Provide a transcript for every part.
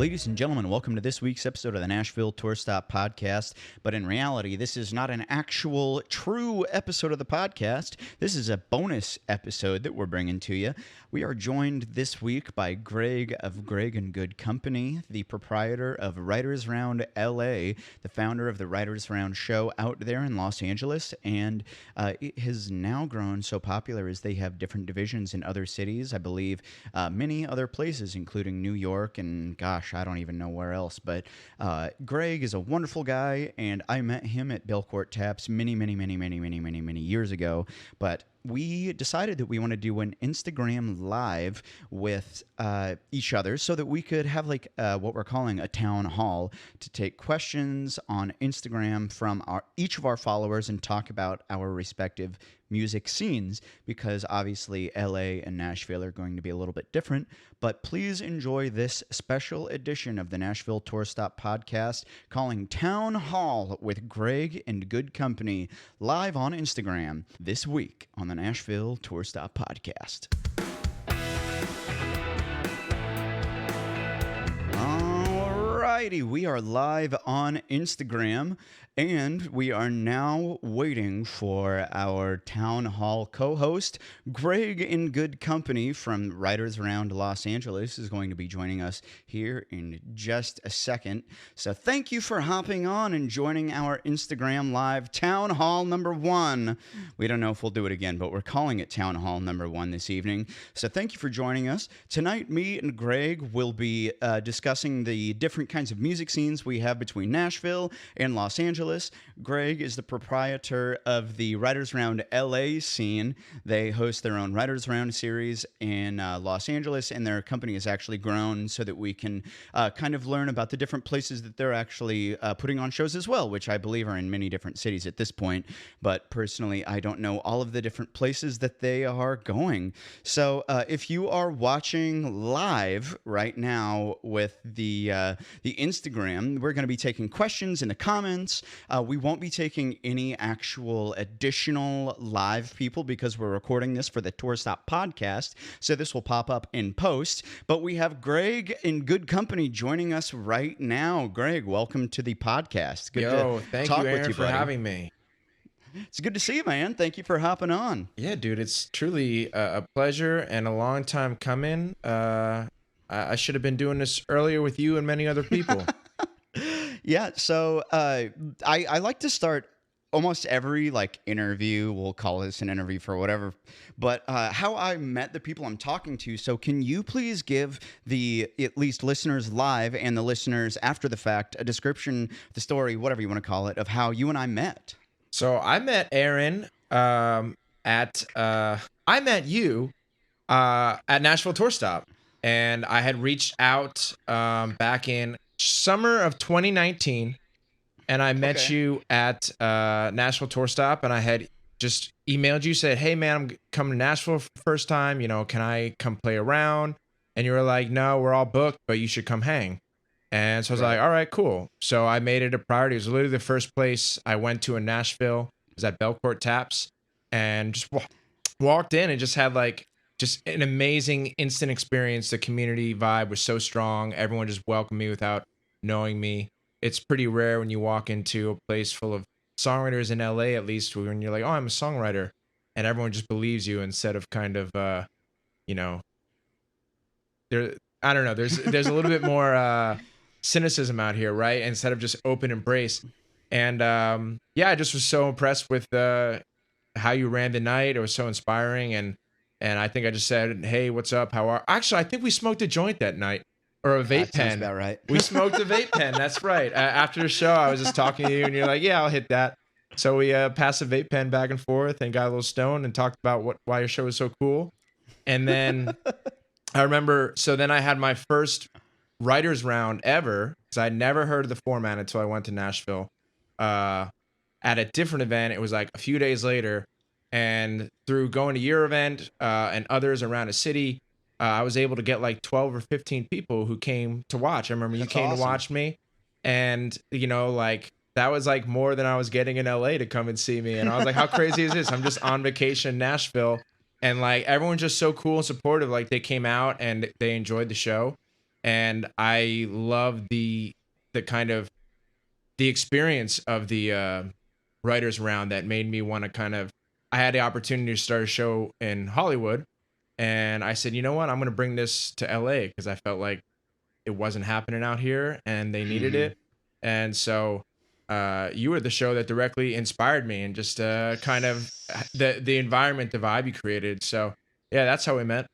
Ladies and gentlemen, welcome to this week's episode of the Nashville Tour Stop Podcast. But in reality, this is not an actual, true episode of the podcast. This is a bonus episode that we're bringing to you. We are joined this week by Greg of Greg and Good Company, the proprietor of Writers Round LA, the founder of the Writers Round show out there in Los Angeles. And it has now grown so popular as they have different divisions in other cities. I believe many other places, including New York and, gosh, I don't even know where else. But Greg is a wonderful guy, and I met him at Belcourt Taps many years ago. But we decided that we want to do an Instagram live with each other so that we could have like what we're calling a town hall to take questions on Instagram from each of our followers and talk about our respective music scenes, because obviously LA and Nashville are going to be a little bit different. But please enjoy this special edition of the Nashville Tour Stop Podcast, calling Town Hall with Greg and Good Company, live on Instagram this week on the Nashville Tour Stop Podcast. Alrighty, we are live on Instagram, and we are now waiting for our town hall co-host, Greg in Good Company from Writers Round Los Angeles, is going to be joining us here in just a second. So thank you for hopping on and joining our Instagram live town hall number 1. We don't know if we'll do it again, but we're calling it town hall number 1 this evening. So thank you for joining us. Tonight, me and Greg will be discussing the different kinds of music scenes we have between Nashville and Los Angeles. Greg is the proprietor of the Writers Round LA scene. They host their own Writers Round series in Los Angeles, and their company has actually grown so that we can kind of learn about the different places that they're actually putting on shows as well, which I believe are in many different cities at this point. But personally, I don't know all of the different places that they are going. So if you are watching live right now with the Instagram, we're going to be taking questions in the comments. We won't be taking any actual additional live people because we're recording this for the Tour Stop Podcast, so this will pop up in post. But we have Greg in Good Company joining us right now. Greg, welcome to the podcast. Good to thank talk you, Aaron, with you, for having me. It's good to see you, man. Thank you for hopping on. Yeah, dude, it's truly a pleasure and a long time coming. I should have been doing this earlier with you and many other people. Yeah, so I like to start almost every interview. We'll call this an interview for whatever, but how I met the people I'm talking to. So can you please give the at least listeners live and the listeners after the fact a description, the story, whatever you want to call it, of how you and I met? So I met Aaron I met you at Nashville Tour Stop, and I had reached out back in summer of 2019, and I met you at Nashville Tour Stop, and I had just emailed you, said, hey man, I'm coming to Nashville for the first time, can I come play around? And you were like, no, we're all booked, but you should come hang. And so I was like, all right, cool. So I made it a priority. It was literally the first place I went to in Nashville. It was at Belcourt Taps, and just walked in and just had just an amazing instant experience. The community vibe was so strong. Everyone just welcomed me without knowing me. It's pretty rare when you walk into a place full of songwriters in LA, at least, when you're like, oh, I'm a songwriter, and everyone just believes you instead of kind of, I don't know. There's a little bit more cynicism out here, right? Instead of just open embrace. And I just was so impressed with how you ran the night. It was so inspiring, and I think I just said, hey, what's up? How are? Actually, I think we smoked a joint that night. Or a vape pen. Sounds about right. We smoked a vape pen. That's right. After the show, I was just talking to you, and you're like, "Yeah, I'll hit that." So we passed a vape pen back and forth, and got a little stoned, and talked about why your show was so cool. And then I remember. So then I had my first writers round ever, because I'd never heard of the format until I went to Nashville. At a different event, it was like a few days later, and through going to your event and others around the city. I was able to get 12 or 15 people who came to watch. I remember you came to watch me, and that was more than I was getting in LA to come and see me. And I was like, how crazy is this? I'm just on vacation in Nashville, and everyone's just so cool and supportive. They came out and they enjoyed the show. and I love the kind of the experience of the writers round that made me want to kind of. I had the opportunity to start a show in Hollywood, and I said, you know what, I'm going to bring this to LA because I felt like it wasn't happening out here and they needed Hmm. it. And so you were the show that directly inspired me and just kind of the environment, the vibe you created. So yeah, that's how we met.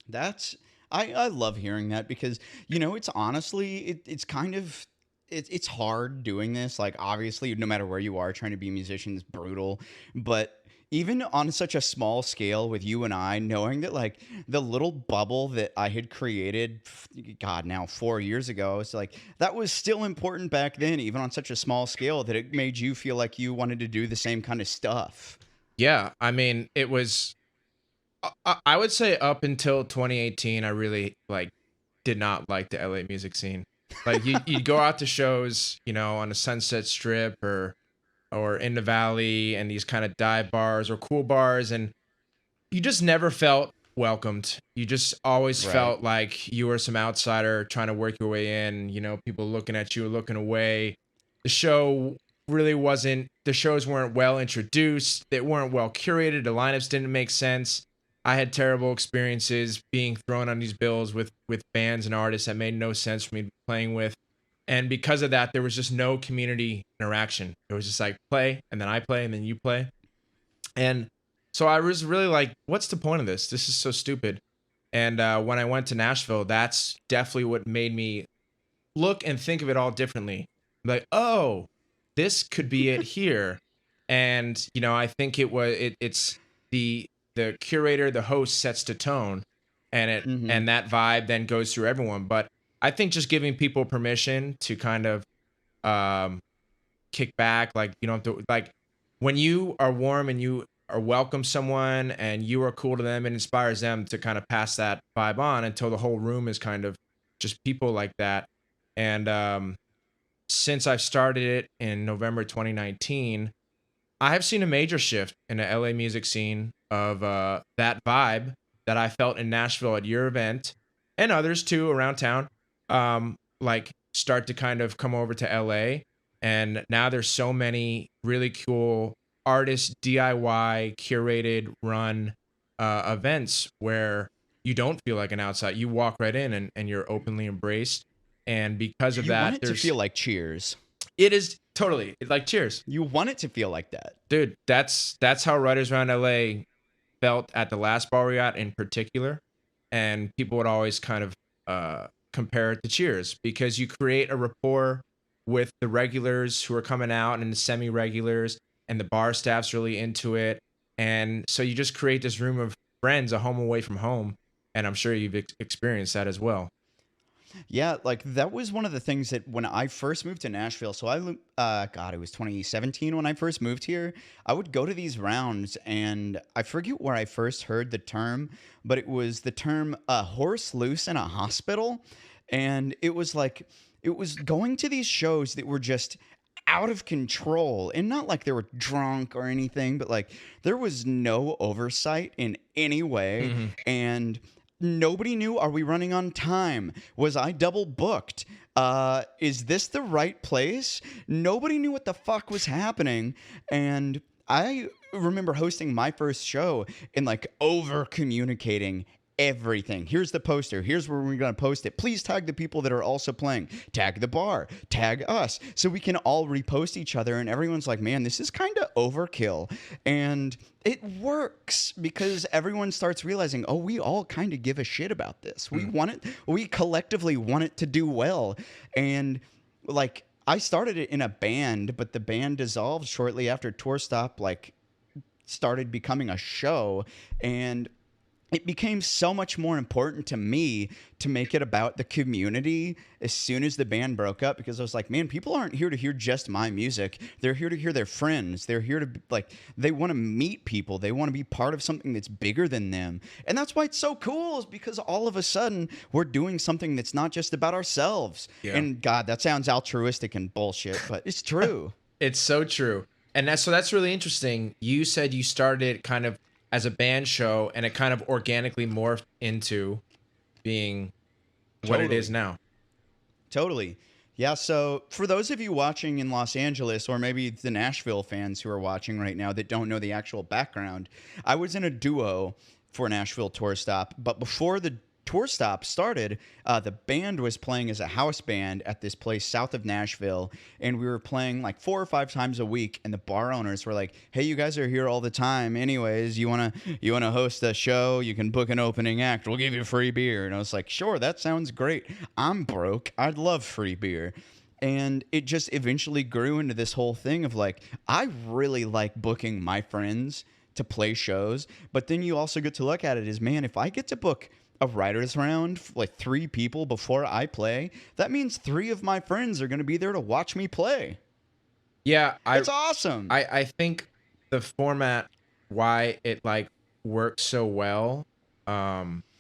That's I love hearing that because it's honestly it's kind of it's hard doing this. Like obviously, no matter where you are, trying to be a musician is brutal. But even on such a small scale with you and I, knowing that like the little bubble that I had created, God, now 4 years ago, it's like that was still important back then, even on such a small scale that it made you feel like you wanted to do the same kind of stuff. Yeah, I mean, it was. I would say up until 2018, I really like did not like the LA music scene. Like you'd go out to shows, on the Sunset Strip or in the Valley and these kind of dive bars or cool bars, and you just never felt welcomed. You just always Right. felt like you were some outsider trying to work your way in, people looking at you, looking away. The show really wasn't, the shows weren't well introduced, they weren't well curated, the lineups didn't make sense. I had terrible experiences being thrown on these bills with bands and artists that made no sense for me to be playing with. And because of that, there was just no community interaction. It was just like play and then I play and then you play. And so I was really like, what's the point of this? This is so stupid. And when I went to Nashville, that's definitely what made me look and think of it all differently. Like, oh, this could be it here. And I think it's the curator, the host sets the tone, Hmm. and that vibe then goes through everyone. But I think just giving people permission to kind of um, kick back, like you don't have to like when you are warm and you are welcome someone and you are cool to them, it inspires them to kind of pass that vibe on until the whole room is kind of just people like that. And since I've started it in November 2019, I have seen a major shift in the LA music scene of that vibe that I felt in Nashville at your event and others too around town. Like start to kind of come over to LA, and now there's so many really cool artist DIY curated run events where you don't feel like an outside. You walk right in and you're openly embraced. And because of You want that, it to there's feel like Cheers. it is totally like cheers. You want it to feel like that. Dude, that's how Writers Round LA felt at the last bar we at in particular, and people would always kind of compare it to Cheers because you create a rapport with the regulars who are coming out and the semi-regulars, and the bar staff's really into it, and so you just create this room of friends, a home away from home, and I'm sure you've experienced that as well. Yeah, like that was one of the things that when I first moved to Nashville, so God, it was 2017 when I first moved here. I would go to these rounds, and I forget where I first heard the term, but it was the term "a horse loose in a hospital," and it was like it was going to these shows that were just out of control, and not like they were drunk or anything, but like there was no oversight in any way, Hmm. and nobody knew, are we running on time? Was I double booked? Is this the right place? Nobody knew what the fuck was happening. And I remember hosting my first show and like over communicating everything. Here's the poster. Here's where we're going to post it. Please tag the people that are also playing. Tag the bar. Tag us. So we can all repost each other. And everyone's like, man, this is kind of overkill. And it works because everyone starts realizing, oh, we all kind of give a shit about this. We collectively want it to do well. And like, I started it in a band, but the band dissolved shortly after Tour Stop, like, started becoming a show. And it became so much more important to me to make it about the community as soon as the band broke up, because I was like, man, people aren't here to hear just my music. They're here to hear their friends. They're here to like, they want to meet people. They want to be part of something that's bigger than them. And that's why it's so cool, is because all of a sudden we're doing something that's not just about ourselves. Yeah. And God, that sounds altruistic and bullshit, but it's true. It's so true. And that's really interesting. You said you started kind of as a band show and it kind of organically morphed into being what it is Totally. now. Totally. Yeah, so for those of you watching in Los Angeles, or maybe the Nashville fans who are watching right now that don't know the actual background, I was in a duo for Nashville Tour Stop, but before the tour stop started, the band was playing as a house band at this place south of Nashville, and we were playing like 4 or 5 times a week. And the bar owners were like, "Hey, you guys are here all the time. Anyways, you wanna host a show? You can book an opening act. We'll give you free beer." And I was like, "Sure, that sounds great. I'm broke. I'd love free beer." And it just eventually grew into this whole thing of like, I really like booking my friends to play shows, but then you also get to look at it as, man, if I get to book a writer's round, like 3 people before I play, that means 3 of my friends are going to be there to watch me play. Yeah, It's awesome. I think the format, why it like works so well,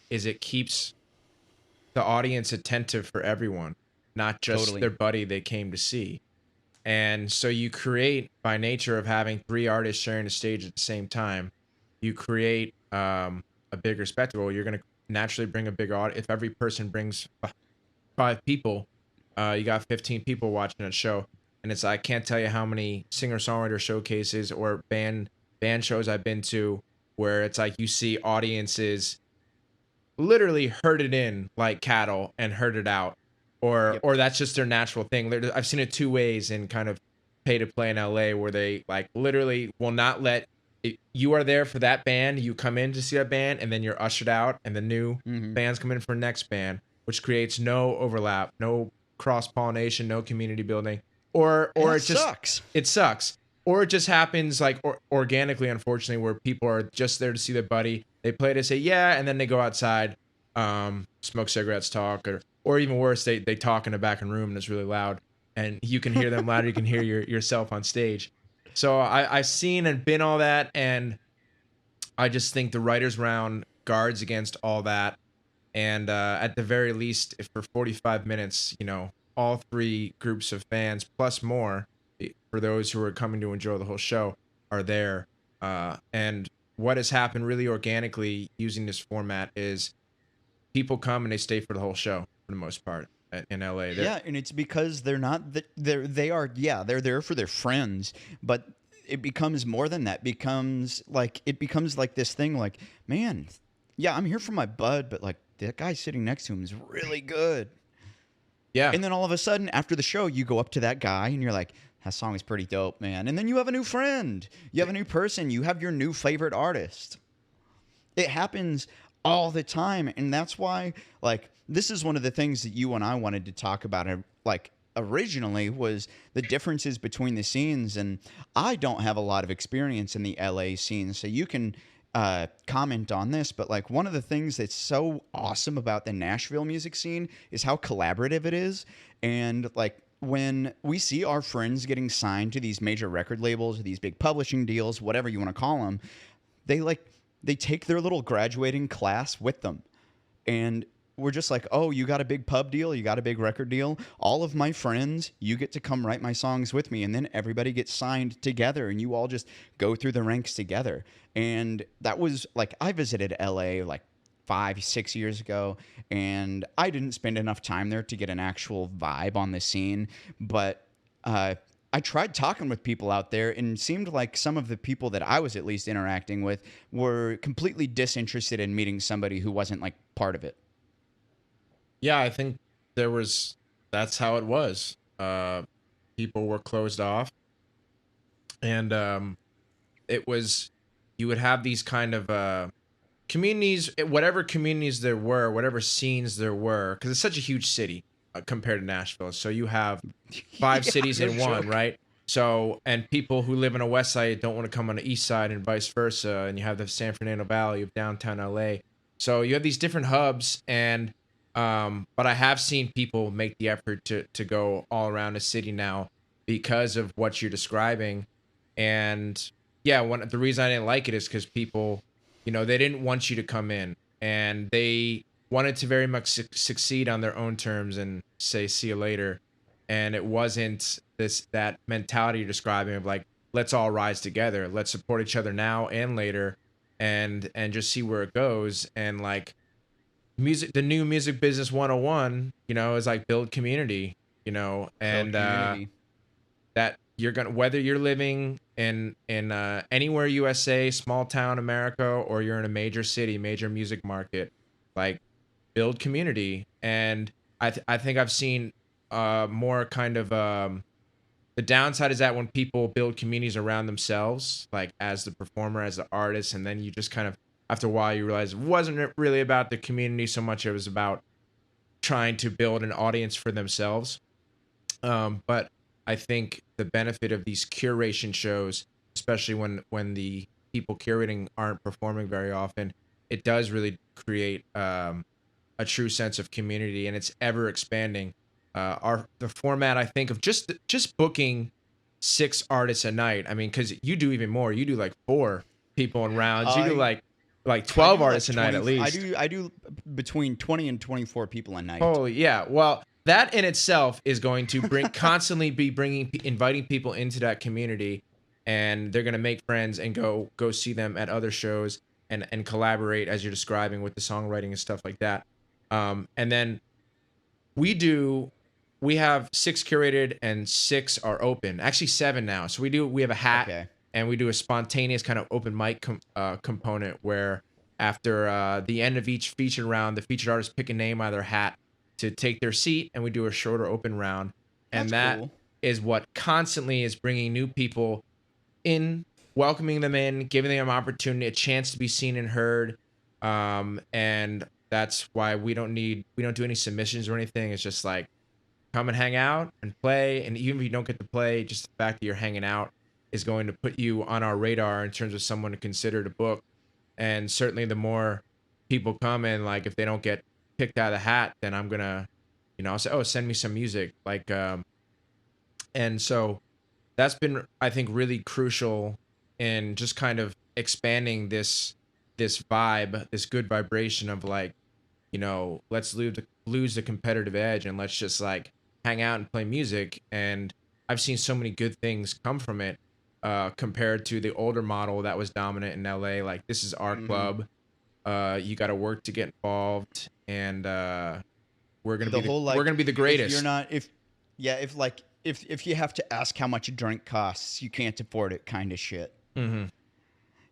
is it keeps the audience attentive for everyone, not just Totally. their buddy they came to see. And so you create, by nature of having 3 artists sharing a stage at the same time, you create a bigger spectacle. You're going to naturally bring a bigger audience. If every person brings 5 people, you got 15 people watching a show. And it's, I can't tell you how many singer-songwriter showcases or band shows I've been to where it's like you see audiences literally herded in like cattle and herded out, or Yep. that's just their natural thing. I've seen it 2 ways in kind of pay to play in LA, where they like literally will not let you are there for that band, you come in to see that band, and then you're ushered out, and the new Hmm. bands come in for next band, which creates no overlap, no cross pollination, no community building, or And that it just sucks. it sucks. Or it just happens like organically, unfortunately, where people are just there to see their buddy. They play to say yeah, and then they go outside, smoke cigarettes, talk, or even worse, they talk in a back room and it's really loud, and you can hear them louder. You can hear yourself on stage. So I've seen and been all that, and I just think the writers round guards against all that. And at the very least, if for 45 minutes, all 3 groups of fans plus more, for those who are coming to enjoy the whole show, are there. And what has happened really organically using this format is people come and they stay for the whole show for the most part in LA. Yeah, and it's because they're not they are, yeah, they're there for their friends, but it becomes more than that. It becomes like this thing like, man, yeah, I'm here for my bud, but like that guy sitting next to him is really good. Yeah. And then all of a sudden after the show you go up to that guy and you're like, that song is pretty dope, man. And then you have a new friend. You have a new person. You have your new favorite artist. It happens all the time, and that's why, like, this is one of the things that you and I wanted to talk about, like, originally, was the differences between the scenes. And I don't have a lot of experience in the LA scene, so you can comment on this. But like, one of the things that's so awesome about the Nashville music scene is how collaborative it is. And like, when we see our friends getting signed to these major record labels, these big publishing deals, whatever you want to call them, they like they take their little graduating class with them. And we're just like, "Oh, you got a big pub deal, you got a big record deal. All of my friends, you get to come write my songs with me." And then everybody gets signed together and you all just go through the ranks together. And that was like, I visited LA like 5, 6 years ago, and I didn't spend enough time there to get an actual vibe on the scene. But I tried talking with people out there, and it seemed like some of the people that I was at least interacting with were completely disinterested in meeting somebody who wasn't like part of it. Yeah, I think that's how it was. People were closed off, and it was, you would have these kind of communities, whatever communities there were, whatever scenes there were, because it's such a huge city compared to Nashville. So you have 5 cities no in one, joke. right? So, and people who live on a west side don't want to come on the east side, and vice versa. And you have the San Fernando Valley of downtown LA. So you have these different hubs, and but I have seen people make the effort to go all around the city now because of what you're describing. And yeah, the reason I didn't like it is because people, they didn't want you to come in, and they wanted to very much succeed on their own terms and say see you later. And it wasn't that mentality you're describing of like, let's all rise together, let's support each other now and later, and just see where it goes. And like, the new music business 101, is like build community, Build and community. that you're gonna, whether you're living in anywhere USA, small town America, or you're in a major city, major music market, like build community. And I think I've seen more kind of the downside is that when people build communities around themselves, like as the performer, as the artist, and then you just kind of, after a while, you realize it wasn't really about the community so much, it was about trying to build an audience for themselves. But I think the benefit of these curation shows, especially when the people curating aren't performing very often, it does really create a true sense of community, and it's ever expanding. The format, I think, of just booking 6 artists a night. I mean, because you do even more. You do like 4 people in rounds. You do I like I 12 do like artists a night 20. at least. I do between 20 and 24 people a night. Oh yeah. Well, that in itself is going to constantly be inviting people into that community, and they're gonna make friends and go see them at other shows and collaborate as you're describing with the songwriting and stuff like that. And then we have 6 curated and 6 are open. Actually 7 now. So we have a hat, Okay. and we do a spontaneous kind of open mic component where after the end of each featured round, the featured artists pick a name out of their hat to take their seat, and we do a shorter open round. And That's that cool. is what constantly is bringing new people in, welcoming them in, giving them an opportunity, a chance to be seen and heard. And that's why we don't do any submissions or anything. It's just like, come and hang out and play. And even if you don't get to play, just the fact that you're hanging out is going to put you on our radar in terms of someone to consider to book. And certainly the more people come in, like if they don't get picked out of the hat, then I'm gonna, I'll say, oh, send me some music. Like, and so that's been, I think, really crucial in just kind of expanding this vibe, this good vibration of like, let's lose the competitive edge, and let's just like hang out and play music. And I've seen so many good things come from it, compared to the older model that was dominant in LA. Like, this is our club. You got to work to get involved, and we're gonna The be whole like we're gonna be the if greatest. you're not if yeah if like if you have to ask how much a drink costs, you can't afford it kind of shit. Mm-hmm.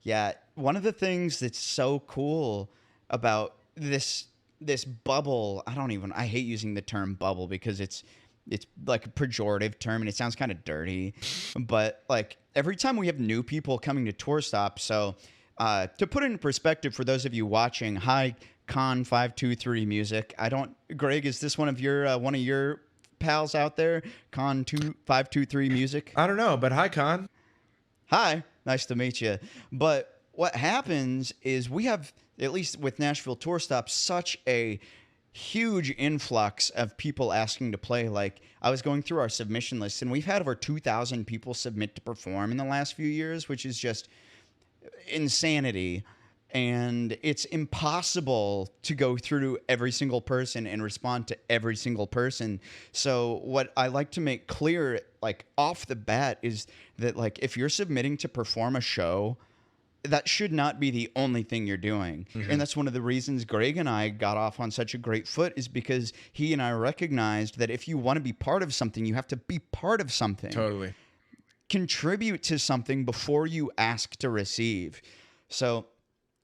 Yeah, one of the things that's so cool about this bubble, I hate using the term bubble because it's like a pejorative term and it sounds kind of dirty, but like every time we have new people coming to tour stop, so to put it in perspective for those of you watching, hi Con 523 Music. Greg, is this one of your pals out there? Con 523 Music. I don't know, but hi, Con. Hi, nice to meet you. But what happens is we have, at least with Nashville Tour Stop, such a huge influx of people asking to play. Like, I was going through our submission list, and we've had over 2,000 people submit to perform in the last few years, which is just insanity. And it's impossible to go through every single person and respond to every single person. So what I like to make clear, like off the bat, is that like if you're submitting to perform a show, that should not be the only thing you're doing. And that's one of the reasons Greg and I got off on such a great foot, is because he and I recognized that if you want to be part of something, you have to be part of something. Totally. Contribute to something before you ask to receive. So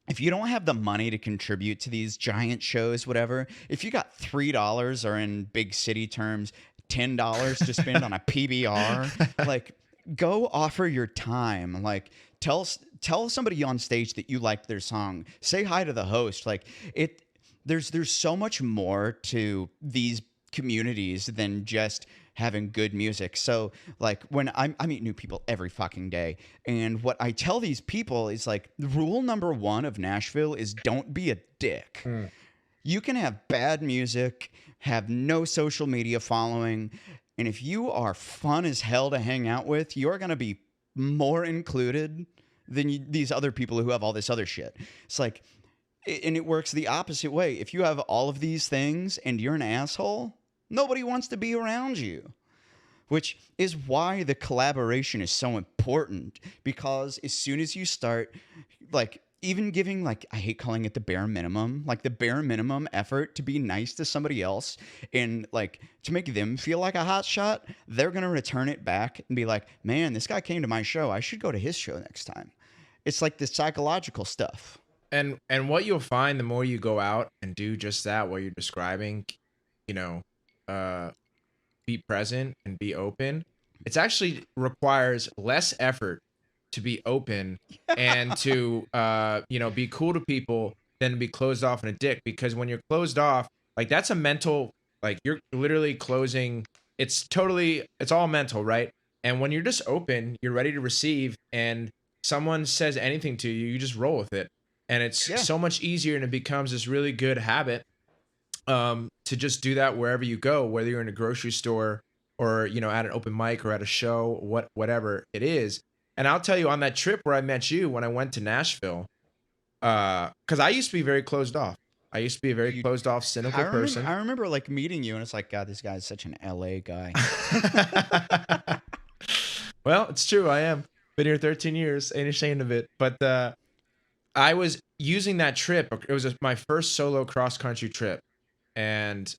if you don't have the money to contribute to these giant shows, whatever, if you got $3, or in big city terms, $10 to spend on a PBR, like, go offer your time. Like, tell somebody on stage that you liked their song. Say hi to the host. Like, there's so much more to these communities than just having good music. So like when I meet new people every fucking day, and what I tell these people is like, rule number 1 of Nashville is don't be a dick. You can have bad music, have no social media following, and if you are fun as hell to hang out with, you're going to be more included than these other people who have all this other shit. It's like, and it works the opposite way. If you have all of these things and you're an asshole, nobody wants to be around you. Which is why the collaboration is so important, because as soon as you start, like, even giving, like, I hate calling it the bare minimum, like the bare minimum effort to be nice to somebody else and like to make them feel like a hot shot, they're gonna return it back and be like, man, this guy came to my show. I should go to his show next time. It's like the psychological stuff. And what you'll find the more you go out and do just that, what you're describing, you know, uh, be present and be open. It's actually requires less effort to be open and to be cool to people than to be closed off and a dick. Because when you're closed off, like that's a mental, like you're literally closing. It's all mental, right? And when you're just open, you're ready to receive, and someone says anything to you, you just roll with it, and it's Yeah. so much easier, and it becomes this really good habit to just do that wherever you go, whether you're in a grocery store or at an open mic or at a show, whatever it is. And I'll tell you, on that trip where I met you when I went to Nashville, because I used to be very closed off. I used to be a very You, closed off, cynical I person. remember like meeting you and it's like, God, this guy's such an LA guy. Well, it's true. I am. Been here 13 years. Ain't ashamed of it. But I was using that trip. It was my first solo cross country trip, and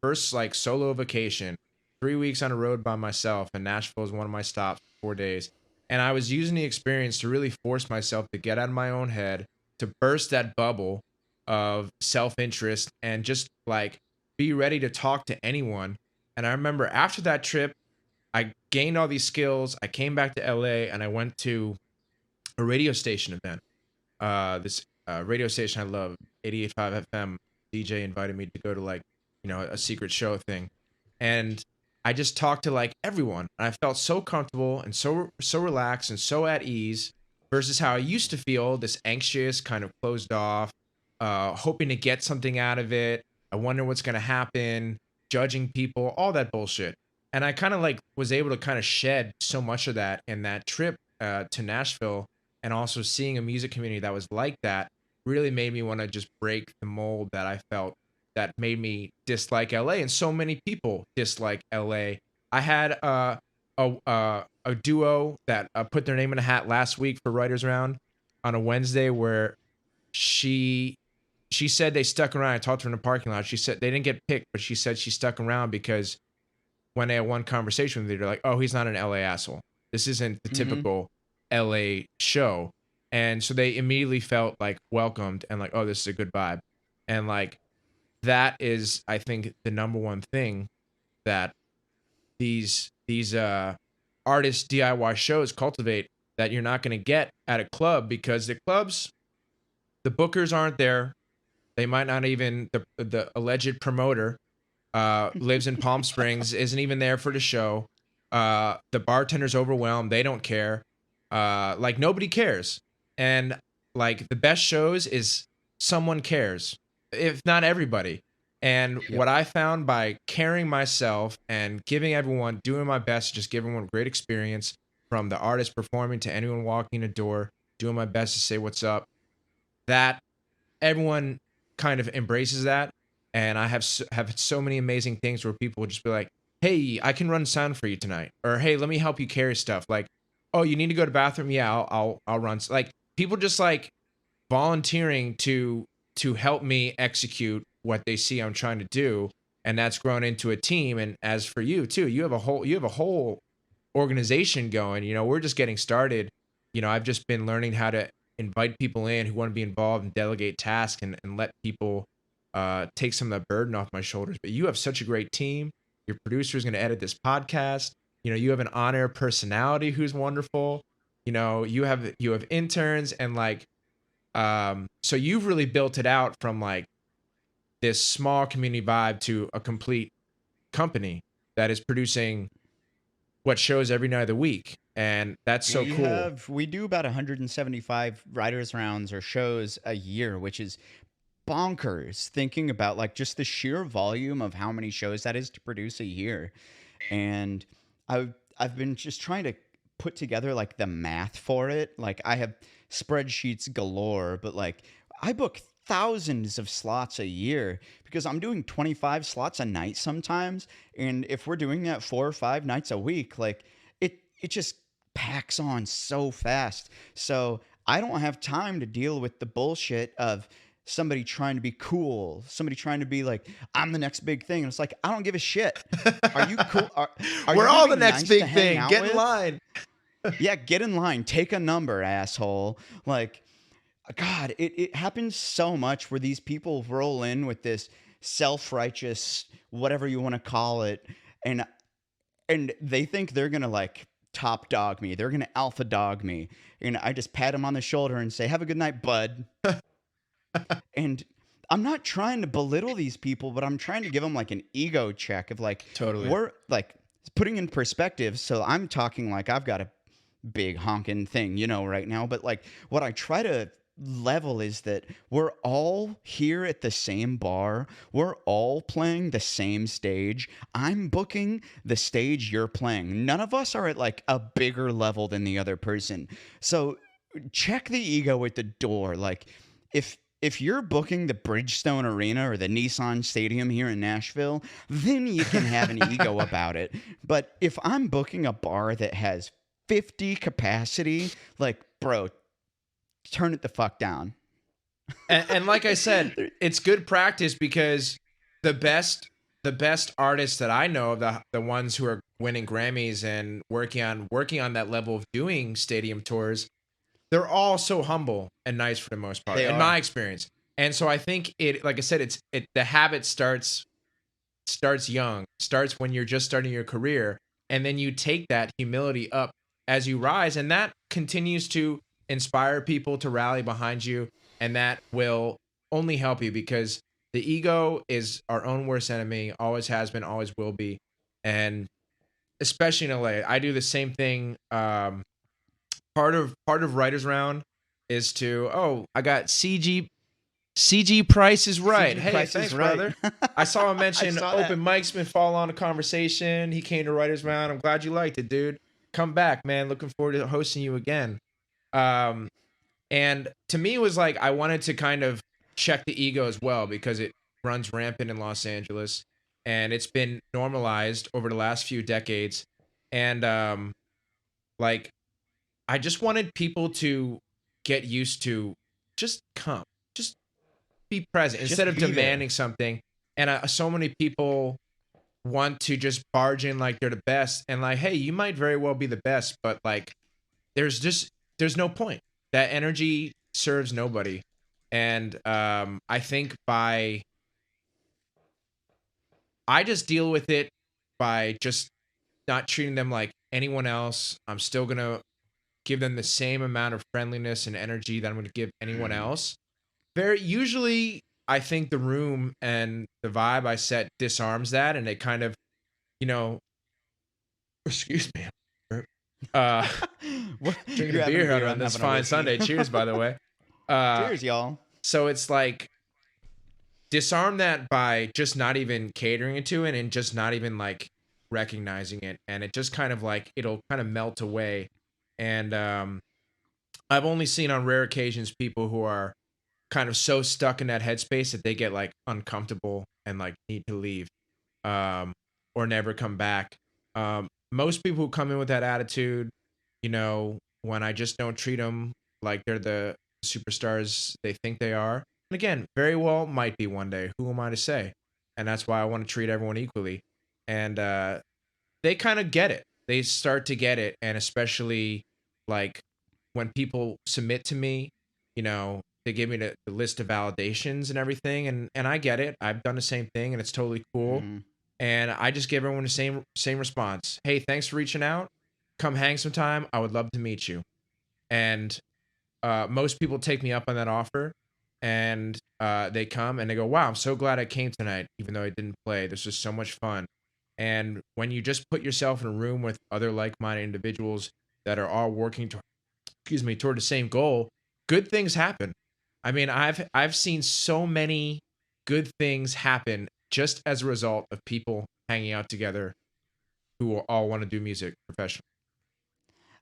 first like solo vacation. 3 weeks on a road by myself, and Nashville was one of my stops. 4 days, and I was using the experience to really force myself to get out of my own head, to burst that bubble of self interest, and just like be ready to talk to anyone. And I remember after that trip, I gained all these skills. I came back to LA and I went to a radio station event. This radio station I love, 88.5 FM. DJ invited me to go to like, a secret show thing, and I just talked to like everyone. And I felt so comfortable and so relaxed and so at ease, versus how I used to feel, this anxious, kind of closed off, hoping to get something out of it. I wonder what's gonna happen, judging people, all that bullshit. And I kind of like was able to kind of shed so much of that in that trip to Nashville, and also seeing a music community that was like that really made me want to just break the mold that I felt that made me dislike LA, and so many people dislike LA. I had a duo that put their name in a hat last week for Writers Round on a Wednesday, where she she said they stuck around. I talked to her in the parking lot. She said they didn't get picked, but she said she stuck around because when they had one conversation with her, they're like, "Oh, he's not an LA asshole. This isn't the Hmm. typical LA show." And so they immediately felt like welcomed and like, "Oh, this is a good vibe." And like that is, I think, the number one thing that these artist DIY shows cultivate, that you're not going to get at a club, because the clubs, the bookers aren't there. They might not even, the alleged promoter lives in Palm Springs, isn't even there for the show. The bartender's overwhelmed. They don't care. Like nobody cares. And like the best shows is someone cares, if not everybody. And Yep. what I found by carrying myself and giving everyone, doing my best to just give everyone a great experience, from the artist performing to anyone walking the door, doing my best to say what's up, that everyone kind of embraces that. And I have so many amazing things where people would just be like, "Hey, I can run sound for you tonight," or "Hey, let me help you carry stuff." Like, "Oh, you need to go to the bathroom? Yeah, I'll run." Like people just like volunteering to help me execute what they see I'm trying to do, and that's grown into a team. And as for you too, you have a whole organization going. We're just getting started. I've just been learning how to invite people in who want to be involved and delegate tasks, and let people take some of the burden off my shoulders. But you have such a great team. Your producer is going to edit this podcast. You have an on-air personality who's wonderful. You have interns, and like so you've really built it out from like this small community vibe to a complete company that is producing what shows every night of the week, and that's so cool. We do about 175 writers rounds or shows a year, which is bonkers thinking about like just the sheer volume of how many shows that is to produce a year. And I've been just trying to put together like the math for it. Like I have spreadsheets galore, but like I book thousands of slots a year because I'm doing 25 slots a night sometimes. And if we're doing that 4 or 5 nights a week, like it just packs on so fast. So I don't have time to deal with the bullshit of somebody trying to be cool, somebody trying to be like, I'm the next big thing. And it's like, I don't give a shit. Are you cool? Are We're you going all to the be next nice to big hang thing. out Get in with? line. Yeah, get in line. Take a number, asshole. Like, God, it happens so much where these people roll in with this self-righteous, whatever you want to call it, and they think they're gonna like top dog me. They're gonna alpha dog me. And I just pat him on the shoulder and say, "Have a good night, bud." And I'm not trying to belittle these people, but I'm trying to give them like an ego check of like, Totally. we're like putting in perspective. So I'm talking like I've got a big honking thing, right now. But like what I try to level is that we're all here at the same bar. We're all playing the same stage. I'm booking the stage you're playing. None of us are at like a bigger level than the other person. So check the ego at the door. Like if you're booking the Bridgestone Arena or the Nissan Stadium here in Nashville, then you can have an ego about it. But if I'm booking a bar that has 50 capacity, like, bro, turn it the fuck down. And like I said, it's good practice because the best artists that I know, the ones who are winning Grammys and working on that level of doing stadium tours, they're all so humble and nice for the most part, They in are. my experience. And so I think like I said, the habit starts young, starts when you're just starting your career, and then you take that humility up as you rise, and that continues to inspire people to rally behind you, and that will only help you because the ego is our own worst enemy, always has been, always will be. And especially in LA, I do the same thing. Part of Writers Round is to, I got CG Price is right. CG Hey, Price is thanks, right. brother. I saw him I mention saw that. open mics been fall on a conversation. He came to Writers Round. I'm glad you liked it, dude. Come back, man. Looking forward to hosting you again. Um, and to me, it was like I wanted to kind of check the ego as well because it runs rampant in Los Angeles, and it's been normalized over the last few decades. And like I just wanted people to get used to just come, just be present instead Just of be there. demanding something. And so many people want to just barge in like they're the best, and like, hey, you might very well be the best, but like, there's no point. That energy serves nobody. And I think I just deal with it by just not treating them like anyone else. I'm still gonna give them the same amount of friendliness and energy that I'm gonna give anyone Mhm. else. Very usually I think the room and the vibe I set disarms that, and it kind of, you know, excuse me. Uh What- Drinking a You're having a beer beer, on I'm this having a fine whiskey. Sunday. Cheers, by the way. Uh Cheers, y'all. so it's like disarm that by just not even catering it to it and just not even like recognizing it, and it just kind of like it'll kind of melt away. And I've only seen on rare occasions people who are kind of so stuck in that headspace that they get like uncomfortable and like need to leave, um, or never come back. Most people who come in with that attitude, when I just don't treat them like they're the superstars they think they are, and again, very well might be one day. Who am I to say? And that's why I want to treat everyone equally. And they kind of get it. They start to get it, and especially like when people submit to me, they give me the list of validations and everything, and I get it. I've done the same thing, and it's totally cool. Mhm. And I just give everyone the same response. Hey, thanks for reaching out. Come hang sometime. I would love to meet you. And most people take me up on that offer, and they come and they go, "Wow, I'm so glad I came tonight, even though I didn't play. This was so much fun." And when you just put yourself in a room with other like-minded individuals that are all working toward the same goal, good things happen. I mean, I've seen so many good things happen just as a result of people hanging out together who all want to do music professionally.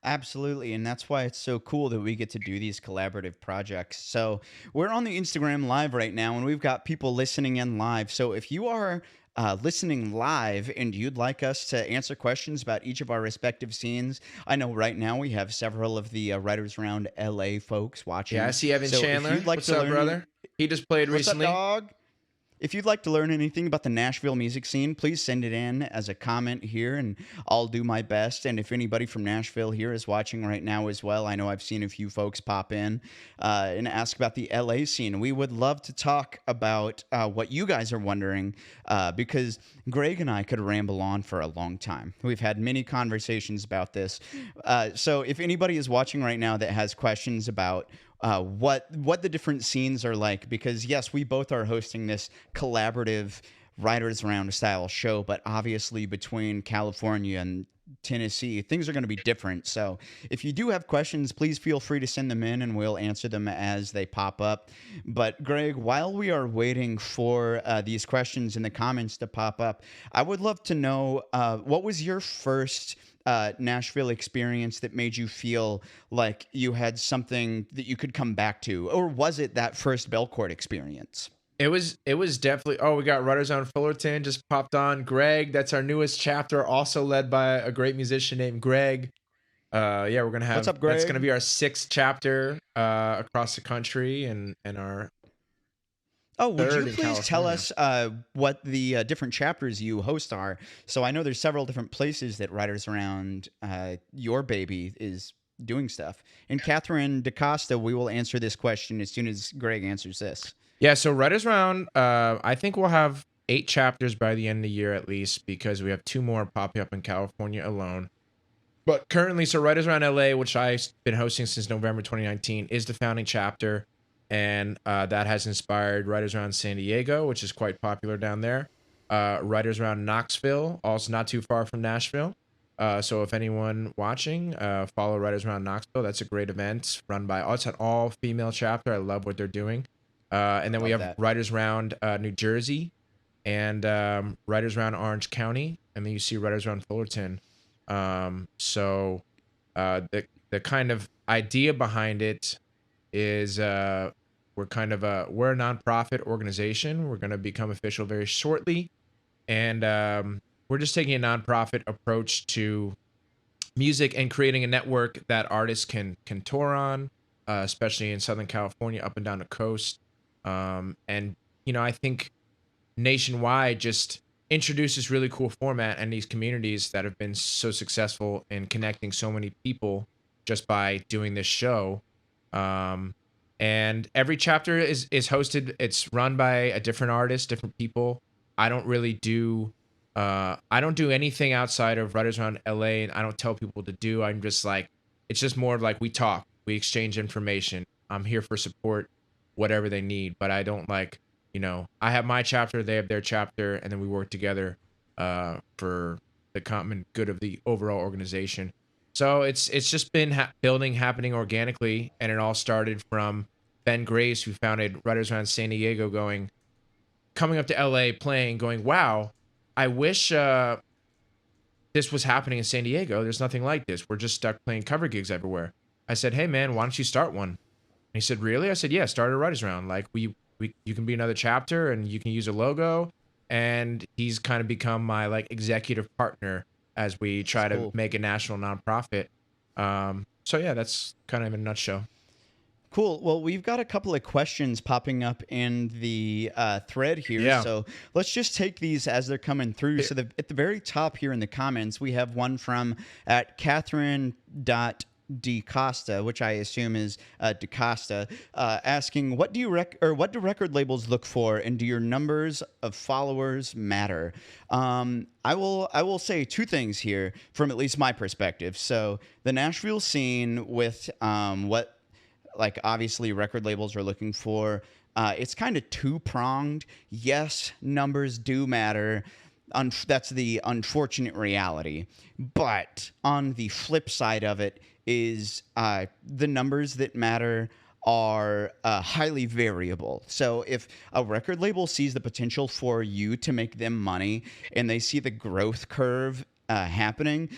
Absolutely, and that's why it's so cool that we get to do these collaborative projects. So, we're on the Instagram live right now, and we've got people listening in live. So, if you are listening live and you'd like us to answer questions about each of our respective scenes, I know right now we have several of the Writers Round LA folks Yeah, I watching. see Evan So, if Chandler. you'd like What's to up, learn, brother? He just played what's up, recently. dog? If you'd like to learn anything about the Nashville music scene, please send it in as a comment here and I'll do my best. And if anybody from Nashville here is watching right now as well, I know I've seen a few folks pop in and ask about the LA scene. We would love to talk about what you guys are wondering because Greg and I could ramble on for a long time. We've had many conversations about this. So if anybody is watching right now that has questions about what the different scenes are like, because yes, we both are hosting this collaborative writers round style show, but obviously between California and Tennessee, things are going to be different. So if you do have questions, please feel free to send them in and we'll answer them as they pop up. But Greg, while we are waiting for these questions in the comments to pop up, I would love to know what was your first Nashville experience that made you feel like you had something that you could come back to, or was it that first Belcourt experience? It was definitely. Oh, we got Rudders on Fullerton just popped on. Greg, that's our newest chapter, also led by a great musician named Greg. Yeah, we're gonna What's have up, that's gonna Greg? be our sixth chapter across the country, and our Oh, would you third in please tell California. us what the different chapters you host are? So I know there's several different places that Writers Around Your Baby is doing stuff. And Catherine DaCosta, we will answer this question as soon as Greg answers this. Yeah, so Writers Round, I think we'll have 8 chapters by the end of the year at least because we have 2 more popping up in California alone. But currently, so Writers Round LA, which I've been hosting since November 2019, is the founding chapter, and that has inspired Writers Round San Diego, which is quite popular down there. Writers Round Knoxville, also not too far from Nashville. So if anyone watching, follow Writers Round Knoxville. That's a great event run by. Oh, it's an all female chapter. I love what they're doing. And then we Love have that. Writers Round New Jersey and Writers Round Orange County, and then you see Writers Round Fullerton. So the kind of idea behind it is we're a nonprofit organization. We're going to become official very shortly, and we're just taking a nonprofit approach to music and creating a network that artists can tour on, especially in Southern California, up and down the coast. And I think nationwide just introduce this really cool format and these communities that have been so successful in connecting so many people just by doing this show. And every chapter is hosted. It's run by a different artist, different people. I don't really do I don't do anything outside of Writers Around LA, and I don't tell people to do. I'm just like, it's just more of like we talk, we exchange information. I'm here for support, whatever they need, but I don't like, I have my chapter, they have their chapter, and then we work together for the common good of the overall organization. So it's just been building, happening organically, and it all started from Ben Grace, who founded Writers Around San Diego, coming up to LA, playing, going, wow, I wish this was happening in San Diego. There's nothing like this. We're just stuck playing cover gigs everywhere. I said, hey man, why don't you start one? And he said, really? I said, yeah, start a Writers Round. Like you can be another chapter and you can use a logo. And he's kind of become my like executive partner as we That's try to cool. make a national nonprofit. So yeah, that's kind of in a nutshell. Cool. Well, we've got a couple of questions popping up in the thread here. Yeah. So let's just take these as they're coming through. So at the very top here in the comments, we have one from at Catherine.DeCosta, which I assume is DeCosta, asking, "What do what do record labels look for, and do your numbers of followers matter?" I will say two things here from at least my perspective. So the Nashville scene with what like obviously record labels are looking for. It's kind of two pronged. Yes, numbers do matter. That's the unfortunate reality. But on the flip side of it is the numbers that matter are highly variable. So if a record label sees the potential for you to make them money and they see the growth curve happening,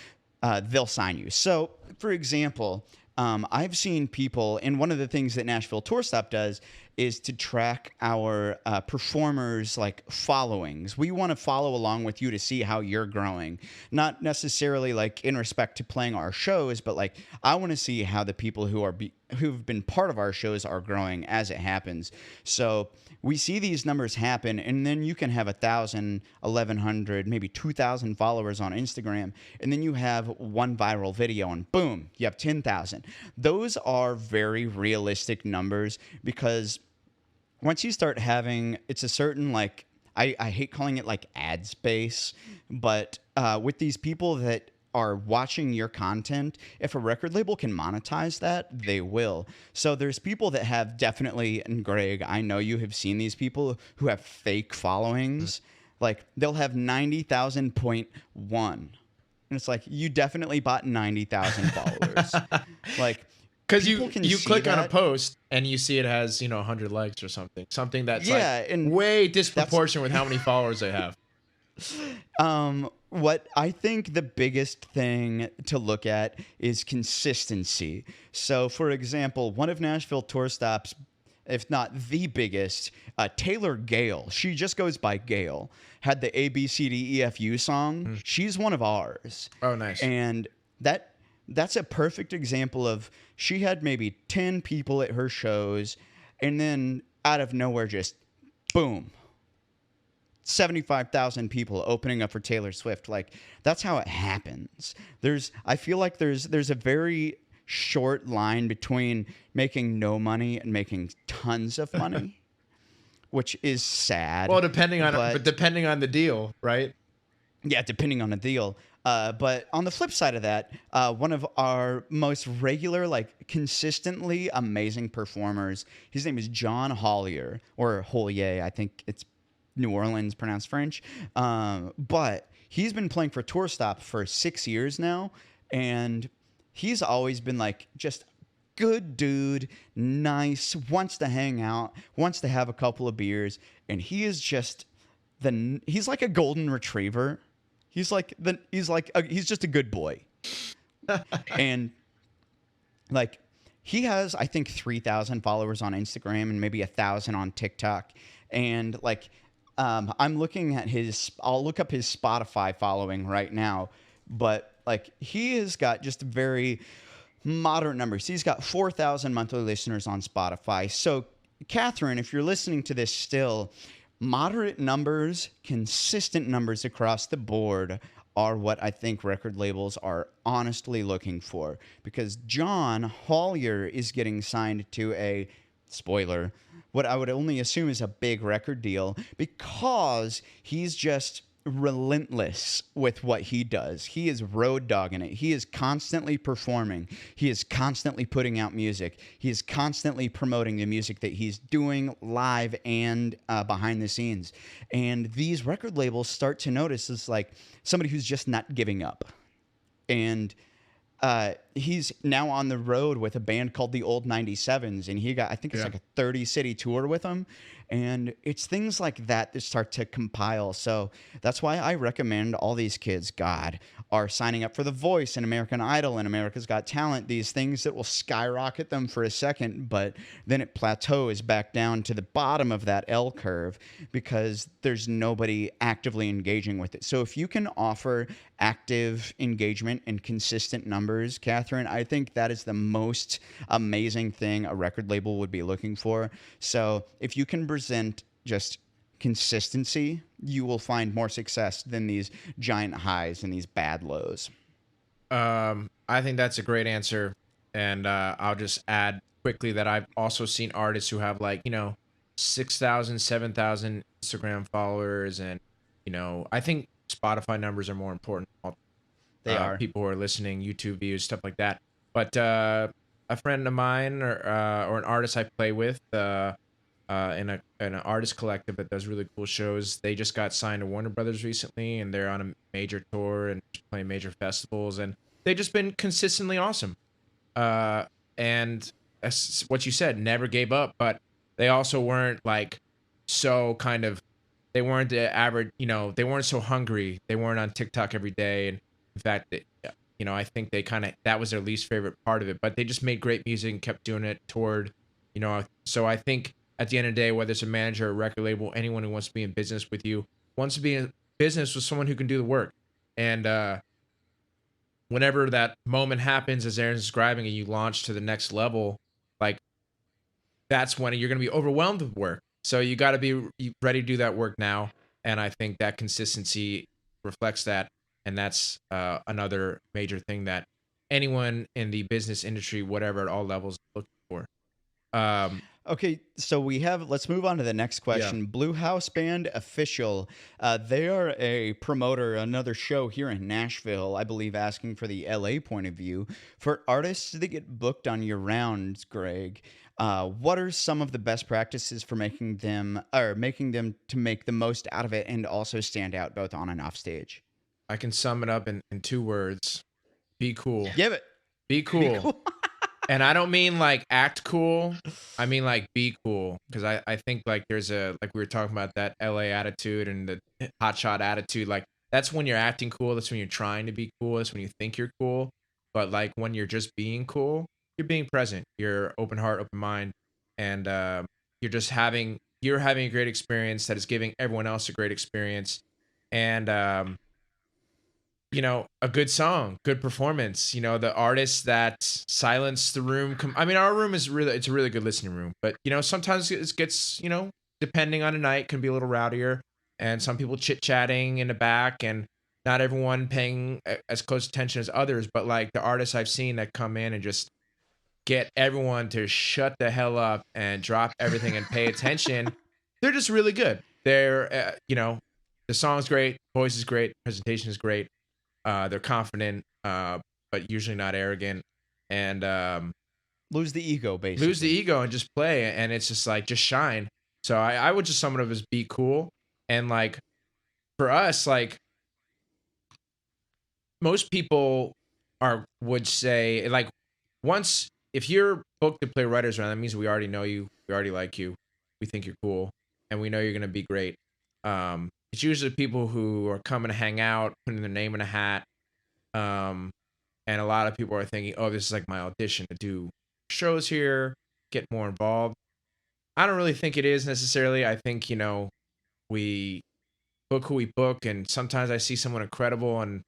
they'll sign you. So for example, I've seen people, and one of the things that Nashville Tour Stop does is to track our performers like followings. We want to follow along with you to see how you're growing, not necessarily like in respect to playing our shows, but like I want to see how the people who've been part of our shows are growing as it happens. So we see these numbers happen, and then you can have 1,000, 1,100, maybe 2,000 followers on Instagram, and then you have one viral video, and boom, you have 10,000. Those are very realistic numbers because once you start having, it's a certain like, I hate calling it like ad space, but with these people that are watching your content, if a record label can monetize that, they will. So there's people that have definitely, and Greg, I know you have seen these people who have fake followings. Like they'll have 90,000.1. And it's like, you definitely bought 90,000 followers. Like, Because people you see click on a that. post and you see it has 100 likes or something that's Yeah, like and way disproportionate with how many followers they have. What I think the biggest thing to look at is consistency. So, for example, one of Nashville Tour Stop's, if not the biggest, Taylor Gale, she just goes by Gale, had the ABCDEFU song. She's one of ours. Oh, nice. And that's a perfect example of she had maybe 10 people at her shows, and then out of nowhere, just boom. 75,000 people opening up for Taylor Swift. Like that's how it happens. I feel like there's a very short line between making no money and making tons of money, which is sad. Well, depending on the deal, right? Yeah, depending on the deal. But on the flip side of that, one of our most regular, like consistently amazing performers, his name is John Hollier, or Hollier, I think it's New Orleans pronounced French. But he's been playing for Tour Stop for 6 years now, and he's always been like just good dude, nice, wants to hang out, wants to have a couple of beers, and he is just he's like a golden retriever. He's just a good boy. And like he has, I think, 3,000 followers on Instagram and maybe 1,000 on TikTok. And like I'm looking at I'll look up his Spotify following right now, but like he has got just very moderate numbers. He's got 4,000 monthly listeners on Spotify. So Catherine, if you're listening to this still, moderate numbers, consistent numbers across the board are what I think record labels are honestly looking for, because John Hollier is getting signed to a, spoiler, what I would only assume is a big record deal, because he's just relentless with what he does. He is road dogging it. He is constantly performing. He is constantly putting out music. He is constantly promoting the music that he's doing live and behind the scenes. And these record labels start to notice as like somebody who's just not giving up. And he's now on the road with a band called the Old 97s, and he got, I think it's like a 30-city tour with them. And it's things like that that start to compile. So that's why I recommend all these kids, God, are signing up for The Voice and American Idol and America's Got Talent, these things that will skyrocket them for a second, but then it plateaus back down to the bottom of that L curve because there's nobody actively engaging with it. So if you can offer active engagement and consistent numbers, Catherine, I think that is the most amazing thing a record label would be looking for. So if you can present just consistency, you will find more success than these giant highs and these bad lows. I think that's a great answer. And I'll just add quickly that I've also seen artists who have 6,000, 7,000 Instagram followers. And, I think Spotify numbers are more important. They are. People who are listening, YouTube views, stuff like that. But a friend of mine or an artist I play with in an artist collective that does really cool shows, they just got signed to Warner Brothers recently, and they're on a major tour and playing major festivals, and they've just been consistently awesome. And as what you said, never gave up, but they also weren't so kind of, they weren't the average, they weren't so hungry. They weren't on TikTok every day. And in fact, I think they kind of that was their least favorite part of it, but they just made great music and kept doing it toward, so I think at the end of the day, whether it's a manager or a record label, anyone who wants to be in business with you wants to be in business with someone who can do the work. And whenever that moment happens, as Aaron's describing, and you launch to the next level, like that's when you're going to be overwhelmed with work. So you got to be ready to do that work now. And I think that consistency reflects that. And that's another major thing that anyone in the business industry, whatever, at all levels, is looking for. Okay, so let's move on to the next question. Blue House Band Official. They are a promoter, another show here in Nashville, I believe, asking for the LA point of view. For artists that get booked on your rounds, Greg, what are some of the best practices for making them to make the most out of it and also stand out both on and off stage? I can sum it up in 2 words. Be cool. Give it. Be cool. Be cool. And I don't mean like act cool. I mean like be cool. Because I think like there's like we were talking about that LA attitude and the hotshot attitude. Like that's when you're acting cool. That's when you're trying to be cool. That's when you think you're cool. But like when you're just being cool, you're being present. You're open heart, open mind. And you're having a great experience that is giving everyone else a great experience. And a good song, good performance, the artists that silence the room. I mean, our room it's a really good listening room, but sometimes it gets, depending on a night, can be a little rowdier, and some people chit chatting in the back, and not everyone paying as close attention as others. But like the artists I've seen that come in and just get everyone to shut the hell up and drop everything and pay attention, they're just really good. They're, the song's great, voice is great, presentation is great. They're confident, but usually not arrogant, and lose the ego, basically. Lose the ego and just play, and it's just like just shine. So I would just sum it up as be cool, and like for us, like most people would say, like once if you're booked to play Writers Round, that means we already know you, we already like you, we think you're cool, and we know you're gonna be great. It's usually people who are coming to hang out, putting their name in a hat. And a lot of people are thinking, oh, this is like my audition to do shows here, get more involved. I don't really think it is necessarily. I think, we book who we book, and sometimes I see someone incredible and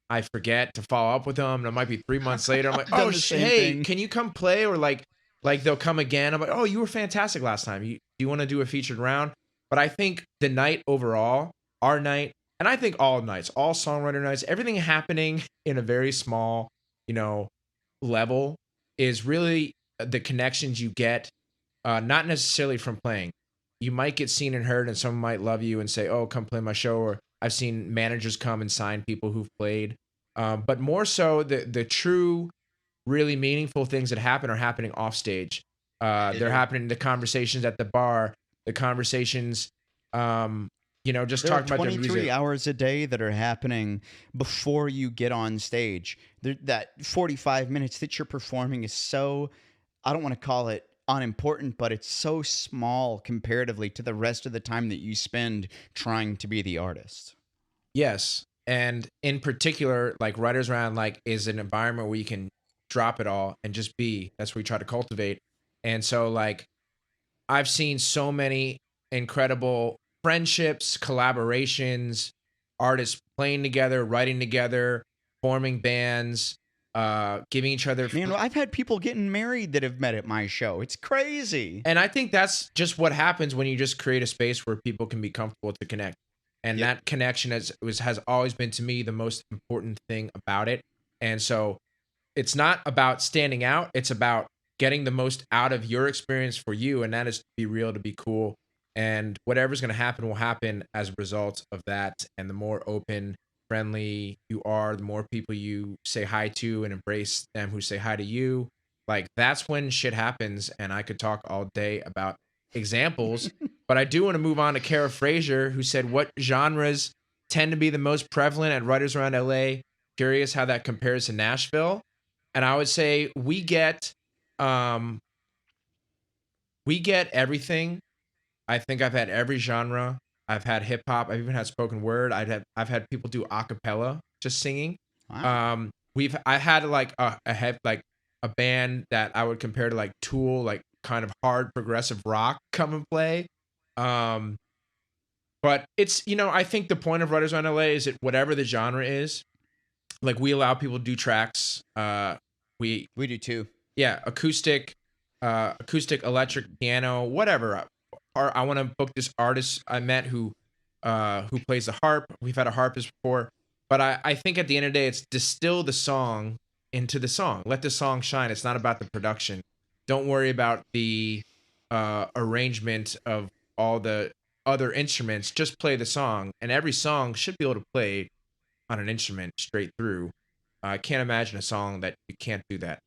I forget to follow up with them. And it might be 3 months later. I'm like, oh, hey, can you come play? Or like they'll come again. I'm like, oh, you were fantastic last time. Do you want to do a featured round? But I think the night overall, our night, and I think all nights, all songwriter nights, everything happening in a very small, level is really the connections you get, not necessarily from playing. You might get seen and heard, and someone might love you and say, oh, come play my show. Or I've seen managers come and sign people who've played. But more so, the true, really meaningful things that happen are happening off stage. They're happening, the conversations at the bar, the conversations, just there talking are about the 23 hours a day that are happening before you get on stage. That 45 minutes that you're performing is so, I don't want to call it unimportant, but it's so small comparatively to the rest of the time that you spend trying to be the artist. Yes. And in particular, like Writers Round, like is an environment where you can drop it all and just be. That's what we try to cultivate. And so like I've seen so many incredible friendships, collaborations, artists playing together, writing together, forming bands, giving each other. Man, I've had people getting married that have met at my show. It's crazy. And I think that's just what happens when you just create a space where people can be comfortable to connect. And that connection has always been to me the most important thing about it. And so it's not about standing out. It's about getting the most out of your experience for you. And that is to be real, to be cool. And whatever's going to happen will happen as a result of that. And the more open, friendly you are, the more people you say hi to and embrace them who say hi to you. Like that's when shit happens. And I could talk all day about examples, but I do want to move on to Kara Frazier, who said, what genres tend to be the most prevalent at Writers Round LA? Curious how that compares to Nashville. And I would say we get everything. I think I've had every genre. I've had hip hop. I've even had spoken word. I've had people do a cappella, just singing. Wow. I had like a band that I would compare to like Tool, like kind of hard progressive rock come and play. Um, but it's, I think the point of Writers on LA is that whatever the genre is, like we allow people to do tracks. We We do too. Yeah, acoustic, electric, piano, whatever. Or I want to book this artist I met who plays the harp. We've had a harpist before, but I think at the end of the day, it's distill the song into the song. Let the song shine. It's not about the production. Don't worry about the arrangement of all the other instruments. Just play the song, and every song should be able to play on an instrument straight through. I can't imagine a song that you can't do that.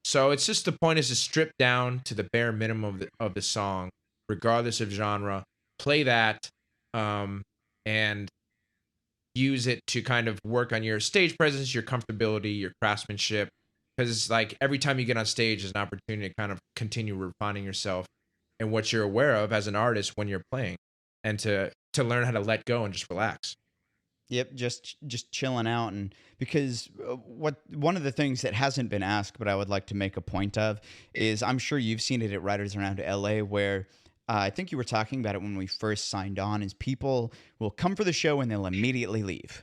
So it's just the point is to strip down to the bare minimum of the song, regardless of genre. Play that, and use it to kind of work on your stage presence, your comfortability, your craftsmanship. Because like every time you get on stage is an opportunity to kind of continue refining yourself and what you're aware of as an artist when you're playing, and to learn how to let go and just relax. Yep, just chilling out, and because what one of the things that hasn't been asked, but I would like to make a point of, is I'm sure you've seen it at Writers Around LA, where I think you were talking about it when we first signed on, is people will come for the show and they'll immediately leave.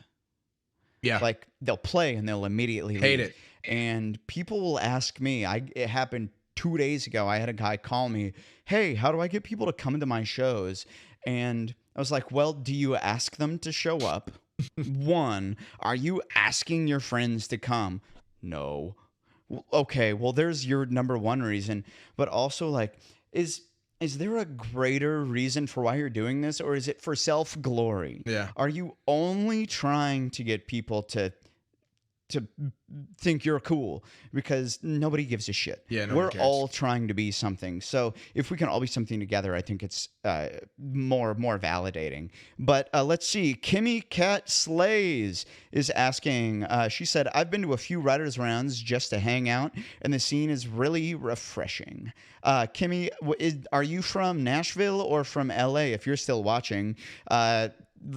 Yeah, Like they'll play and they'll immediately hate leave. it. And people will ask me, it happened 2 days ago. I had a guy call me, "Hey, how do I get people to come into my shows?" And I was like, "Well, do you ask them to show up? One, are you asking your friends to come? No. Okay, well, there's your number one reason. But also, like, is is there a greater reason for why you're doing this, or is it for self glory? Yeah. Are you only trying to get people to think you're cool, because nobody gives a shit. Yeah, no one We're cares. all trying to be something. So if we can all be something together, I think it's more validating. But let's see. Kimmy Cat Slays is asking. She said, "I've been to a few writers rounds just to hang out, and the scene is really refreshing." Kimmy, are you from Nashville or from LA? If you're still watching,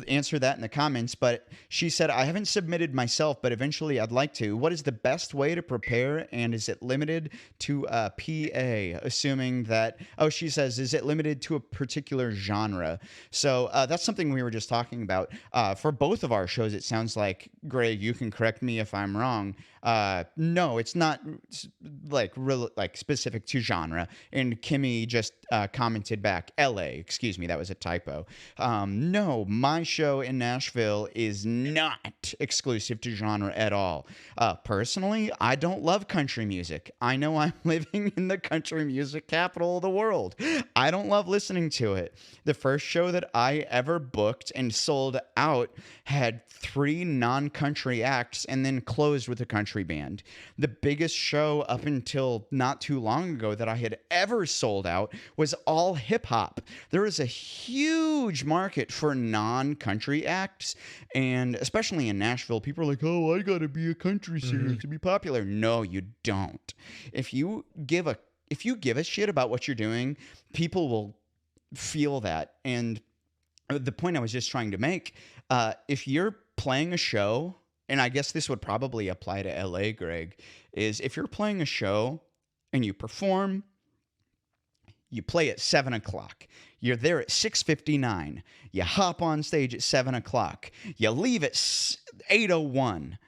answer that in the comments. But she said, "I haven't submitted myself, but eventually I'd like to. What is the best way to prepare, and is it limited to PA?" Assuming that, oh, she says, "Is it limited to a particular genre?" So that's something we were just talking about. For both of our shows, it sounds like, Greg, you can correct me if I'm wrong. No, it's not like real, like specific to genre. And Kimmy just commented back, "LA, excuse me, that was a typo." No, my show in Nashville is not exclusive to genre at all. Personally, I don't love country music. I know I'm living in the country music capital of the world. I don't love listening to it. The first show that I ever booked and sold out had 3 non-country acts and then closed with a country band. The biggest show up until not too long ago that I had ever sold out was all hip hop. There is a huge market for non-country acts, and especially in Nashville, people are like, "Oh, I gotta be a country singer to be popular." No, you don't. If you give a shit about what you're doing, people will feel that. And the point I was just trying to make, if you're playing a show, and I guess this would probably apply to LA, Greg, is if you're playing a show and you perform, you play at 7 o'clock. You're there at 6:59. You hop on stage at 7 o'clock. You leave at 8:01.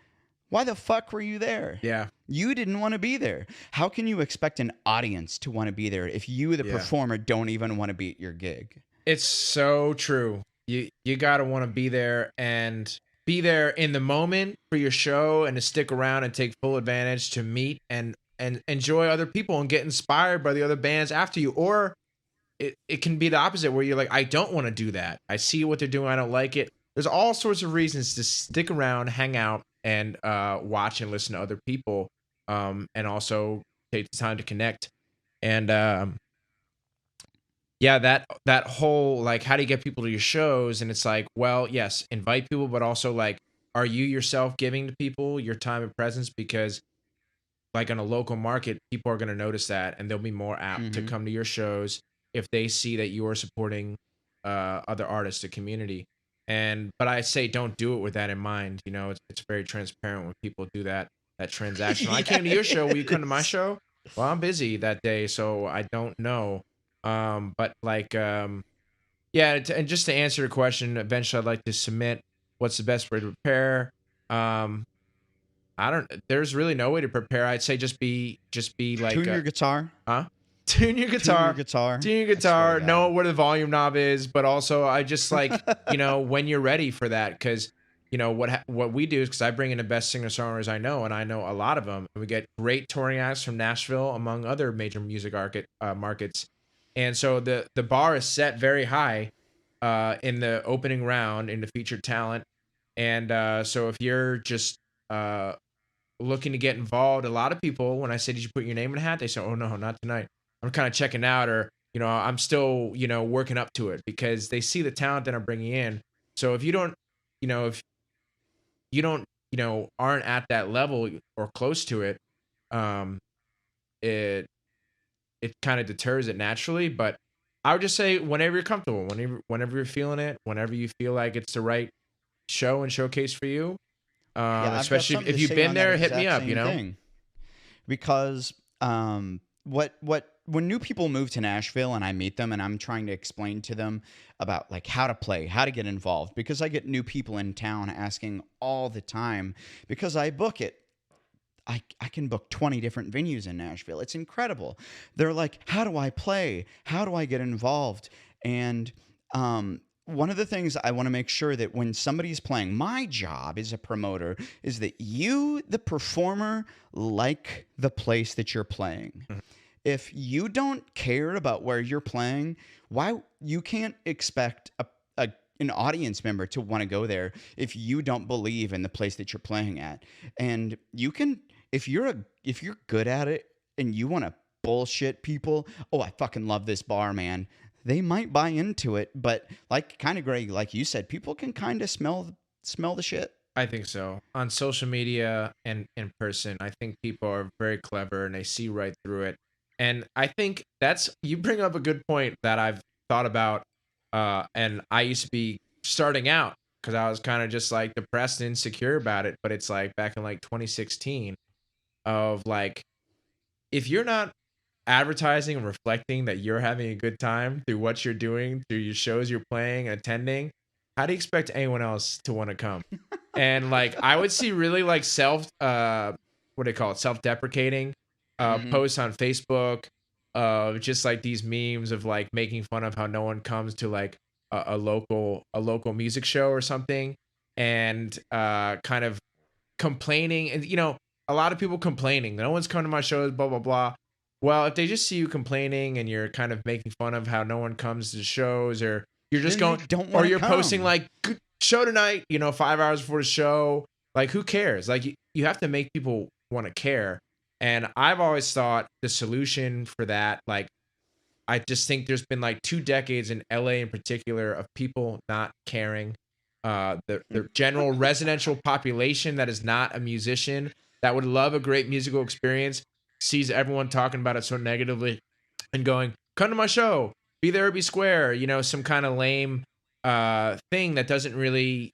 Why the fuck were you there? Yeah. You didn't want to be there. How can you expect an audience to want to be there if you, the Yeah. performer, don't even want to be at your gig? It's so true. You gotta want to be there and be there in the moment for your show, and to stick around and take full advantage to meet and enjoy other people and get inspired by the other bands after you. Or it can be the opposite, where you're like, I don't want to do that. I see what they're doing. I don't like it. There's all sorts of reasons to stick around, hang out, and watch and listen to other people, and also take the time to connect. And yeah, that whole like, how do you get people to your shows? And it's like, well, yes, invite people, but also like, are you yourself giving to people your time and presence? Because like on a local market, people are going to notice that, and they'll be more apt to Mhm. come to your shows if they see that you are supporting other artists, the community. But I say don't do it with that in mind. You know, it's very transparent when people do that transactional. I Yeah, came to your show. it Will you come to my is. show? Well, I'm busy that day, so I don't know. But like yeah, and just to answer your question, eventually I'd like to submit what's the best way to prepare. Um, I don't. There's really no way to prepare. I'd say just be like, Tune your guitar. huh? Tune your Tune your guitar. guitar. Tune your I swear to guitar. Know God. where the volume knob is, but also I just like when you're ready for that, because what we do is because I bring in the best singer songwriters I know, and I know a lot of them, and we get great touring acts from Nashville, among other major music markets, and so the bar is set very high, in the opening round in the featured talent, and so if you're just uh looking to get involved, a lot of people, when I say, "Did you put your name in a hat?" They say, "Oh no, not tonight. I'm kind of checking out, or I'm still working up to it," because they see the talent that I'm bringing in. So if you don't, aren't at that level or close to it, um, it it kind of deters it naturally. But I would just say whenever you're comfortable, whenever you're feeling it, whenever you feel like it's the right show and showcase for you, Yeah, I've got especially something if to you've say been on that there, hit me exact up. same thing. Because what when new people move to Nashville and I meet them and I'm trying to explain to them about like how to play, how to get involved, because I get new people in town asking all the time because I book it. I can book 20 different venues in Nashville. It's incredible. They're like, how do I play? How do I get involved? And one of the things I want to make sure that when somebody's playing, my job as a promoter is that you, the performer, like the place that you're playing. Mhm. If you don't care about where you're playing, why you can't expect an audience member to want to go there if you don't believe in the place that you're playing at. And you can if you're good at it and you want to bullshit people, oh, I fucking love this bar, man. They might buy into it, but like kind of Greg, like you said, people can kind of smell the shit. I think so. On social media and in person, I think people are very clever and they see right through it. And I think you bring up a good point that I've thought about. And I used to be starting out because I was kind of just like depressed and insecure about it. But it's like back in like 2016 of like, if you're not advertising and reflecting that you're having a good time through what you're doing, through your shows you're playing, attending, how do you expect anyone else to want to come? And like I would see really like what do they call it? Self-deprecating Mm-hmm. posts on Facebook of just like these memes of like making fun of how no one comes to like a local music show or something, and kind of complaining, and a lot of people complaining no one's coming to my shows, blah blah blah. Well, if they just see you complaining and you're kind of making fun of how no one comes to shows, or you're just Then they going, don't or want to you're posting come. like, "Good show tonight," 5 hours before the show, like who cares? Like you have to make people want to care. And I've always thought the solution for that, like, I just think there's been like 2 decades in LA in particular of people not caring. The general residential population that is not a musician, that would love a great musical experience, sees everyone talking about it so negatively and going, "Come to my show, be there or be square," some kind of lame thing that doesn't really,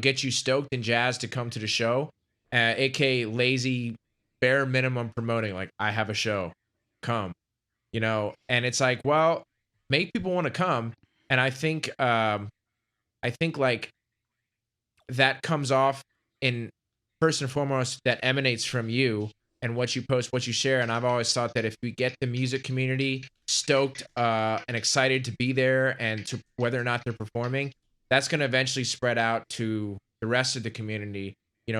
get you stoked and jazzed to come to the show, aka lazy, bare minimum promoting. Like, I have a show, come, and it's like, well, make people want to come. And I think like that comes off in, first and foremost, that emanates from you and what you post, what you share. And I've always thought that if we get the music community stoked and excited to be there, and to whether or not they're performing, that's going to eventually spread out to the rest of the community,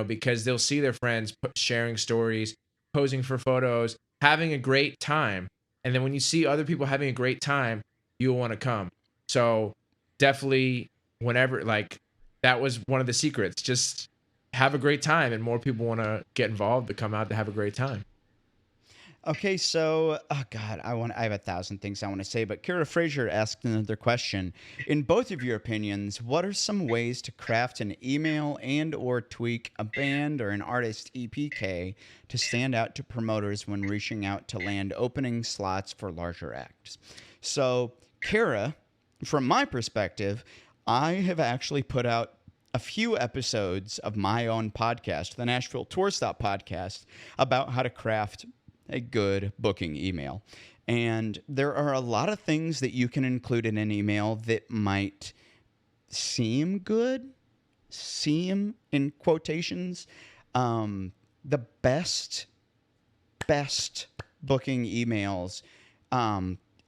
because they'll see their friends sharing stories, posing for photos, having a great time. And then when you see other people having a great time, you'll want to come. So definitely, whenever, like, that was one of the secrets. Just have a great time, and more people want to get involved to come out to have a great time. Okay, so oh god, I have a thousand things I want to say, but Kara Frazier asked another question. In both of your opinions, what are some ways to craft an email and or tweak a band or an artist EPK to stand out to promoters when reaching out to land opening slots for larger acts? So, Kara, from my perspective, I have actually put out a few episodes of my own podcast, the Nashville Tour Stop podcast, about how to craft a good booking email. And there are a lot of things that you can include in an email that might seem good, seem in quotations. The best booking emails.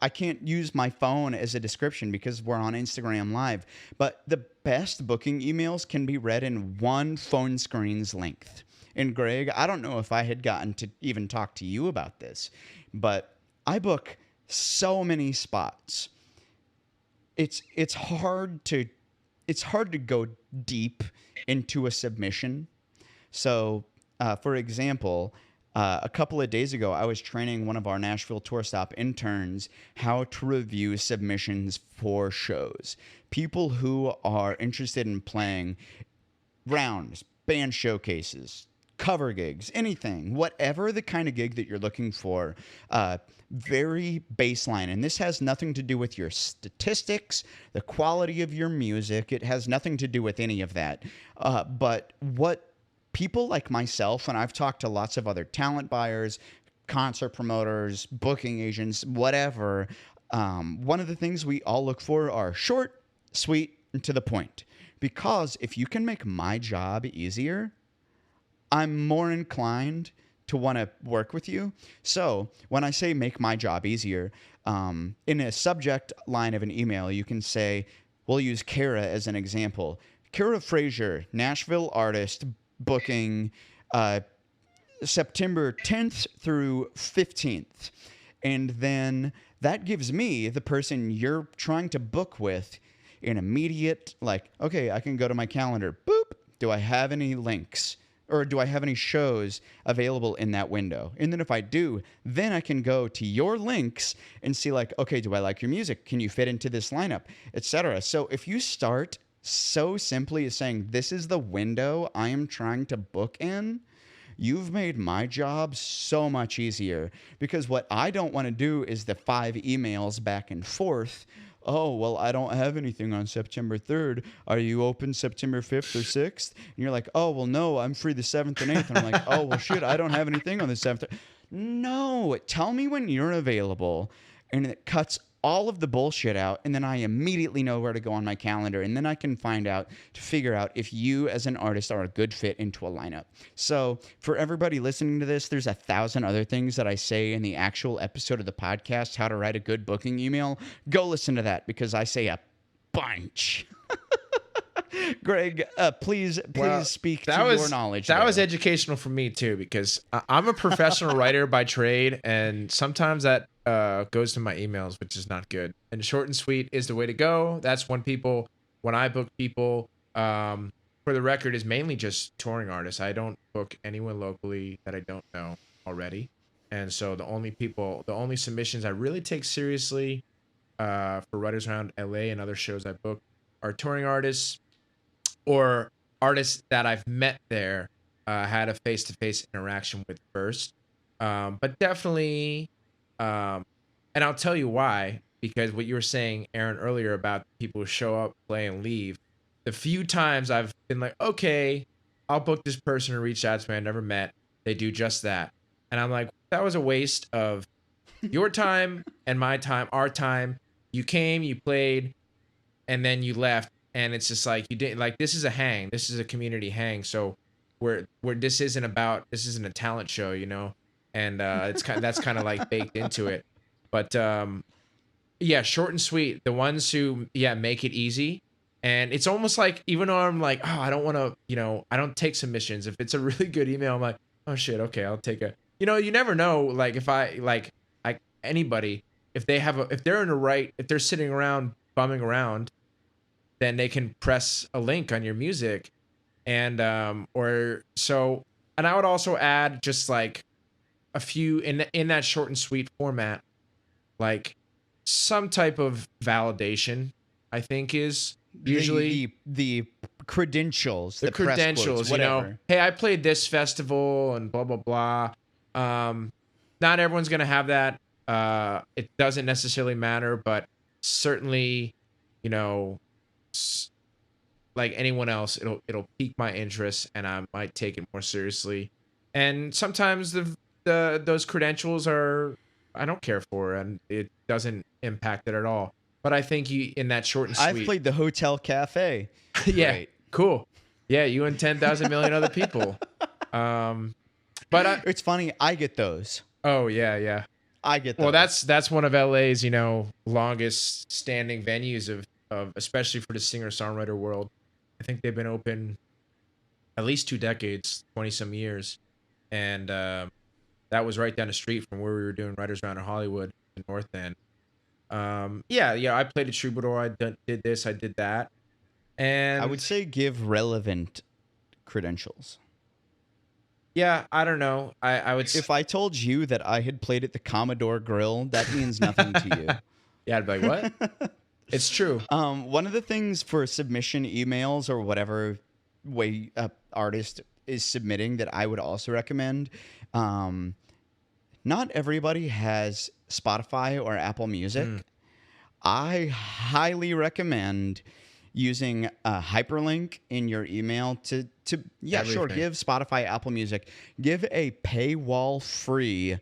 I can't use my phone as a description because we're on Instagram Live, but the best booking emails can be read in one phone screen's length. And Greg, I don't know if I had gotten to even talk to you about this, but I book so many spots. It's hard to go deep into a submission. So, for example, a couple of days ago, I was training one of our Nashville Tour Stop interns how to review submissions for shows. People who are interested in playing rounds, band showcases, cover gigs, anything, whatever the kind of gig that you're looking for, very baseline. And this has nothing to do with your statistics, the quality of your music. It has nothing to do with any of that. But what people like myself, and I've talked to lots of other talent buyers, concert promoters, booking agents, whatever, one of the things we all look for are short, sweet, and to the point. Because if you can make my job easier, I'm more inclined to want to work with you. So when I say make my job easier, in a subject line of an email, you can say, we'll use Kara as an example. Kara Frazier, Nashville artist, booking September 10th through 15th. And then that gives me, the person you're trying to book with, an immediate, like, okay, I can go to my calendar. Boop. Do I have any links? Or do I have any shows available in that window? And then if I do, then I can go to your links and see like, okay, do I like your music? Can you fit into this lineup, etc. So if you start so simply as saying, this is the window I am trying to book in, you've made my job so much easier. Because what I don't want to do is the 5 emails back and forth. Oh, well, I don't have anything on September 3rd. Are you open September 5th or 6th? And you're like, oh, well, no, I'm free the 7th and 8th. And I'm like, oh, well, shit, I don't have anything on the 7th. No, tell me when you're available. And it cuts all of the bullshit out, and then I immediately know where to go on my calendar, and then I can figure out if you as an artist are a good fit into a lineup. So for everybody listening to this, there's 1,000 other things that I say in the actual episode of the podcast, how to write a good booking email. Go listen to that because I say a bunch. Greg, please speak to your knowledge. That was educational for me too, because I'm a professional writer by trade, and sometimes that goes to my emails, which is not good. And short and sweet is the way to go. That's when I book people, for the record, is mainly just touring artists. I don't book anyone locally that I don't know already. And so the only submissions I really take seriously for writers around LA and other shows I book are touring artists or artists that I've met there, had a face-to-face interaction with first. But definitely, and I'll tell you why, because what you were saying, Aaron, earlier about people who show up, play, and leave. The few times I've been like, okay, I'll book this person who reached out to me I never met. They do just that. And I'm like, that was a waste of your time and my time, our time. You came, you played, and then you left. And it's just like, you didn't, like, this is a hang. This is a community hang. So where this isn't a talent show, you know? And that's kind of like baked into it. But yeah, short and sweet. The ones who make it easy. And it's almost like, even though I'm like, oh, I don't want to, I don't take submissions. If it's a really good email, I'm like, oh shit, okay, I'll take a, you never know. Like if anybody, if they're sitting around bumming around, then they can press a link on your music. And and I would also add just like a few in that short and sweet format, like some type of validation, I think is usually the credentials, the credentials, press quotes, hey, I played this festival and blah, blah, blah. Not everyone's going to have that. It doesn't necessarily matter, but certainly, like anyone else, it'll pique my interest, and I might take it more seriously. And sometimes the those credentials are I don't care for, and it doesn't impact it at all. But I think you in that short and I've sweet. played the Hotel Cafe. Yeah, Great. cool. Yeah, you and 10,000 million other people. But It's funny. I get those. oh yeah, yeah. I get those. Well, that's one of LA's, longest standing venues of especially for the singer-songwriter world. I think they've been open at least 2 decades, 20 some years. And that was right down the street from where we were doing Writers Round in Hollywood in North End. Yeah, I played at Troubadour. Did this, I did that. And I would say give relevant credentials. yeah, I don't know. I would If I told you that I had played at the Commodore Grill, that means nothing to you. yeah, I'd be like, what? It's true. One of the things for submission emails or whatever way a artist is submitting that I would also recommend, not everybody has Spotify or Apple Music. I highly recommend using a hyperlink in your email to sure, Everything. give Spotify, Apple Music, give a paywall free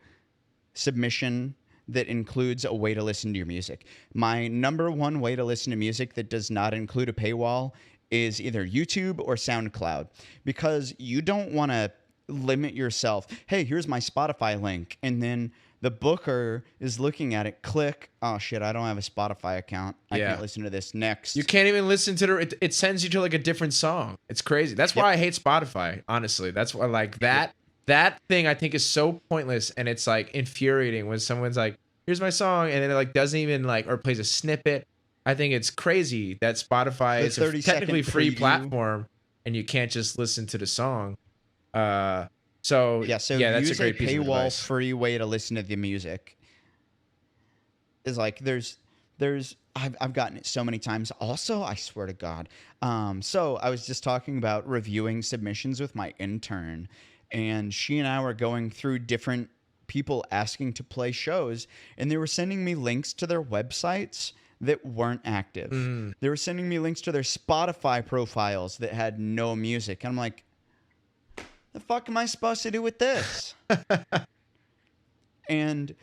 submission that includes a way to listen to your music. My number one way to listen to music that does not include a paywall is either YouTube or SoundCloud, because you don't want to limit yourself. Hey, here's my Spotify link. And then the booker is looking at it, click, oh shit, I don't have a Spotify account. I Yeah. can't listen to this. Next. You can't even listen to it sends you to like a different song. It's crazy. That's why I hate Spotify, honestly. That's why like that thing I think is so pointless, and it's like infuriating when someone's like, here's my song, and then it like doesn't even like or plays a snippet. I think it's crazy that Spotify The is a 30-second technically free preview. platform and you can't just listen to the song. So Yeah, so yeah, that's use a great piece of paywall advice. free way to listen to the music. Is like there's I've gotten it so many times. Also, I swear to God. So I was just talking about reviewing submissions with my intern, and she and I were going through different people asking to play shows, and they were sending me links to their websites that weren't active. They were sending me links to their Spotify profiles that had no music. And I'm like, the fuck am I supposed to do with this? And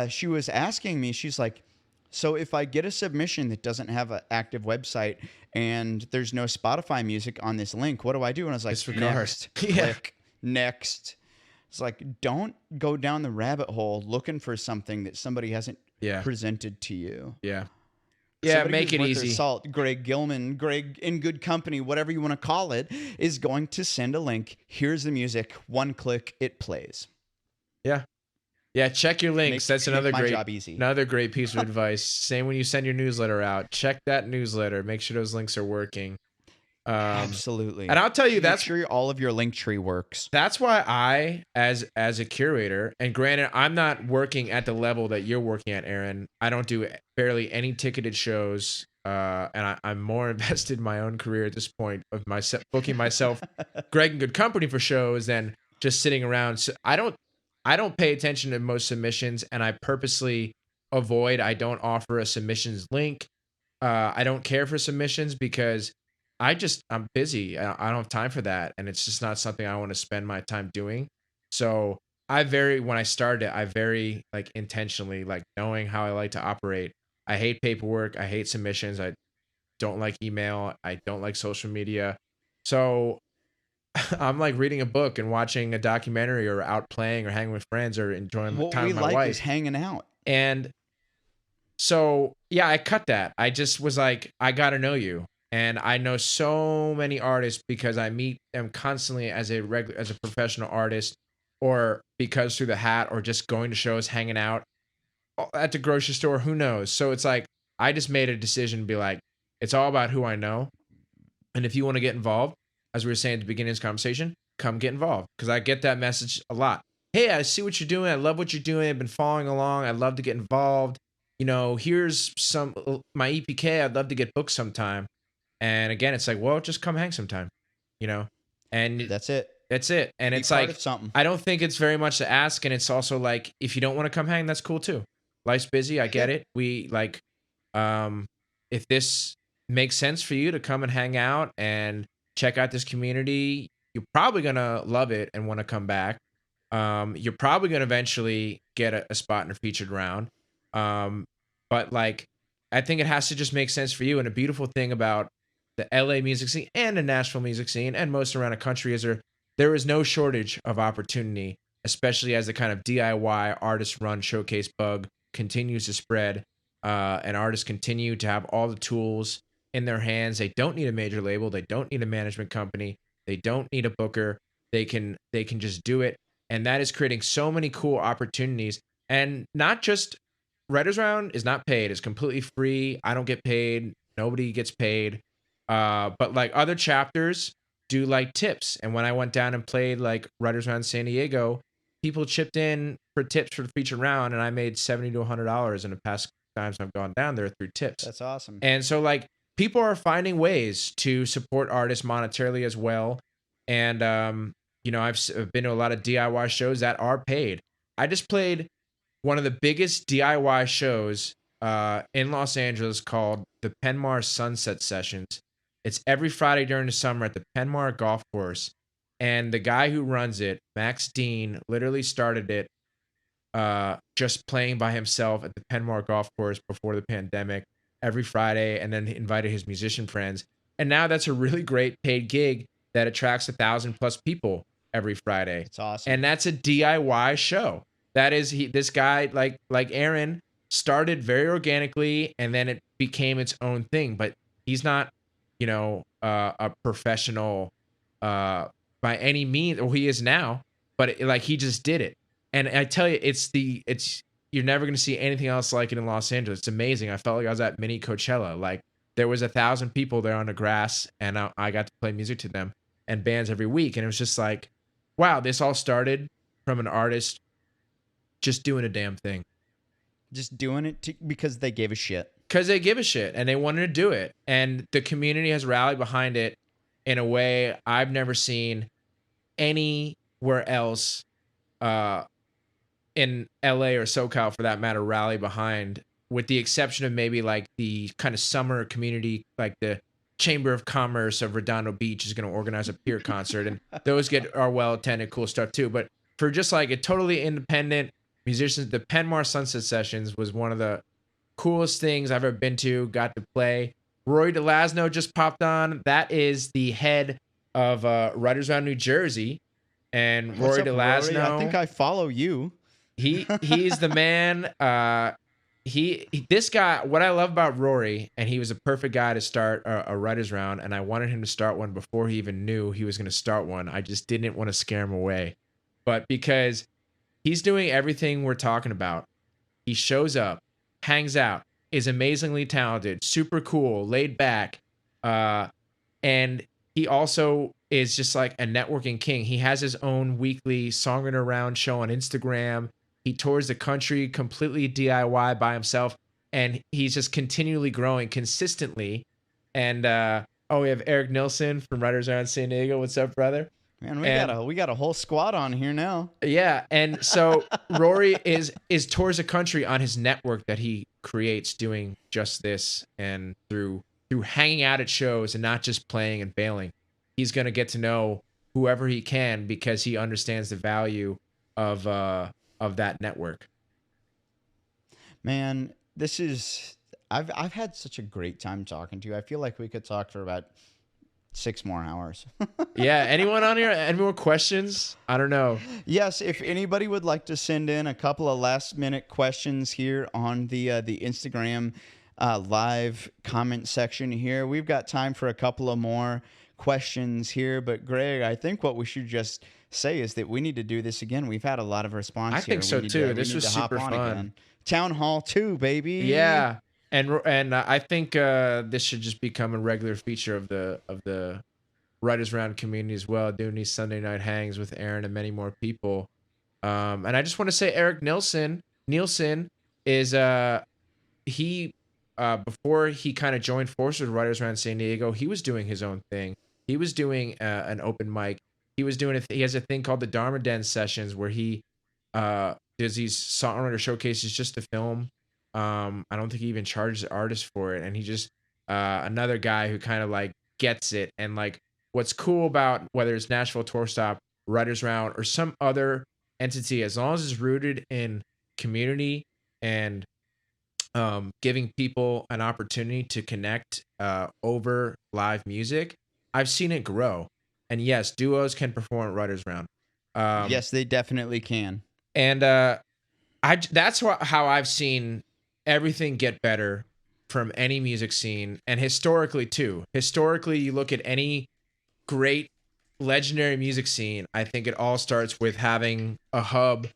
she was asking me, she's like, so if I get a submission that doesn't have an active website and there's no Spotify music on this link, what do I do? And I was like, Disregard. next, Yeah. click, next. It's like, don't go down the rabbit hole looking for something that somebody hasn't Yeah. presented to you. Yeah. Yeah, Somebody make who's it worth their easy. salt, Greg Gilman, Greg in good company, whatever you want to call it, is going to send a link. Here's the music. One click, it plays. Yeah. Yeah, check your links. That's another my great job easy. another great piece of advice. Same when you send your newsletter out. Check that newsletter. Make sure those links are working. Absolutely. And I'll tell you Make that's sure all of your link tree works. that's why I as a curator, and granted I'm not working at the level that you're working at, Aaron. I don't do barely any ticketed shows. And I'm more invested in my own career at this point of myself booking myself Greg and Good Company for shows than just sitting around. So I don't pay attention to most submissions, and I purposely avoid. I don't offer a submissions link. I don't care for submissions because I'm busy. I don't have time for that, and it's just not something I want to spend my time doing. So when I started, I very like intentionally like knowing how I like to operate. I hate paperwork. I hate submissions. I don't like email. I don't like social media. So I'm like reading a book and watching a documentary or out playing or hanging with friends or enjoying What time we with my like wife. is hanging out. And so, yeah, I cut that. I just was like, I got to know you. And I know so many artists because I meet them constantly as a professional artist, or because through the hat, or just going to shows, hanging out at the grocery store, who knows? So it's like, I just made a decision to be like, it's all about who I know. And if you want to get involved, as we were saying at the beginning of this conversation, come get involved. Because I get that message a lot. Hey, I see what you're doing. I love what you're doing. I've been following along. I'd love to get involved. Here's my EPK. I'd love to get booked sometime. And again, it's like, well, just come hang sometime, and That's it. that's it. And Be it's part like, of something. I don't think it's very much to ask. And it's also like, if you don't want to come hang, that's cool too. Life's busy. I get it. We like, if this makes sense for you to come and hang out and check out this community, you're probably gonna love it and want to come back. You're probably gonna eventually get a spot in a featured round. Um, but like, I think it has to just make sense for you. And a beautiful thing about the LA music scene and the Nashville music scene and most around the country is there is no shortage of opportunity, especially as the kind of DIY artist run showcase bug continues to spread, and artists continue to have all the tools in their hands. They don't need a major label. They don't need a management company. They don't need a booker. They can just do it, and that is creating so many cool opportunities. And not just Writers Round is not paid; it's completely free. I don't get paid. Nobody gets paid. But like other chapters do like tips, and when I went down and played like Writers Round San Diego, people chipped in for tips for the feature round, and I made $70 to $100 in the past times I've gone down there through tips. That's awesome. And so like people are finding ways to support artists monetarily as well. And I've been to a lot of DIY shows that are paid. I just played one of the biggest DIY shows in Los Angeles called the Penmar Sunset Sessions. It's every Friday during the summer at the Penmar Golf Course. And the guy who runs it, Max Dean, literally started it just playing by himself at the Penmar Golf Course before the pandemic every Friday, and then invited his musician friends. And now that's a really great paid gig that attracts 1,000+ people every Friday. It's awesome. And that's a DIY show. That is this guy like Aaron started very organically, and then it became its own thing. But he's not, a professional by any means, or he is now. But like he just did it, and I tell you, it's you're never gonna see anything else like it in Los Angeles. It's amazing. I felt like I was at mini Coachella. Like there was 1,000 people there on the grass, and I got to play music to them and bands every week, and it was just like, wow, this all started from an artist just doing a damn thing. Just doing it because they gave a shit. Because they give a shit and they wanted to do it. And the community has rallied behind it in a way I've never seen anywhere else in LA or SoCal for that matter rally behind, with the exception of maybe like the kind of summer community, like the Chamber of Commerce of Redondo Beach is going to organize a peer concert, and those are well attended, cool stuff too. But for just like a totally independent musicians, the Penmar Sunset Sessions was one of the coolest things I've ever been to. Got to play. Rory DeLasno just popped on. That is the head of Writers Round New Jersey, and What's Rory up, DeLasno. Rory? I think I follow you. He's the man. This guy, what I love about Rory, and he was a perfect guy to start a Writers Round, and I wanted him to start one before he even knew he was going to start one. I just didn't want to scare him away. But because he's doing everything we're talking about, he shows up, hangs out, is amazingly talented, super cool, laid back, and he also is just like a networking king. He has his own weekly Songwriter Round show on Instagram. He tours the country completely DIY by himself, and he's just continually growing consistently. And we have Eric Nilsson from Writers Round San Diego. What's up, brother? Man, we got a whole squad on here now. Yeah, and so Rory is tours the country on his network that he creates, doing just this, and through hanging out at shows and not just playing and bailing, he's gonna get to know whoever he can because he understands the value of that network. Man, I've had such a great time talking to you. I feel like we could talk for about 6 more hours. Yeah. Anyone on here? Any more questions? I don't know. Yes, if anybody would like to send in a couple of last minute questions here on the Instagram live comment section here, we've got time for a couple of more questions here. But Greg, I think what we should just say is that we need to do this again. We've had a lot of response. I think so too. This was super fun. Again. Town Hall 2, baby. Yeah. And I think this should just become a regular feature of the Writers Round community as well, doing these Sunday night hangs with Aaron and many more people. And I just want to say Eric Nielsen is he before he kind of joined forces with Writers Round San Diego, he was doing his own thing. He was doing an open mic. He was doing he has a thing called the Dharma Den sessions where he does these songwriter showcases just to film. I don't think he even charges artists for it, and he just another guy who kind of like gets it. And like what's cool about whether it's Nashville Tour Stop, Writers Round, or some other entity, as long as it's rooted in community and giving people an opportunity to connect over live music, I've seen it grow. And yes, duos can perform at Writers Round. Yes, they definitely can. And that's how I've seen everything get better from any music scene, and historically too. Historically, you look at any great legendary music scene, I think it all starts with having a hub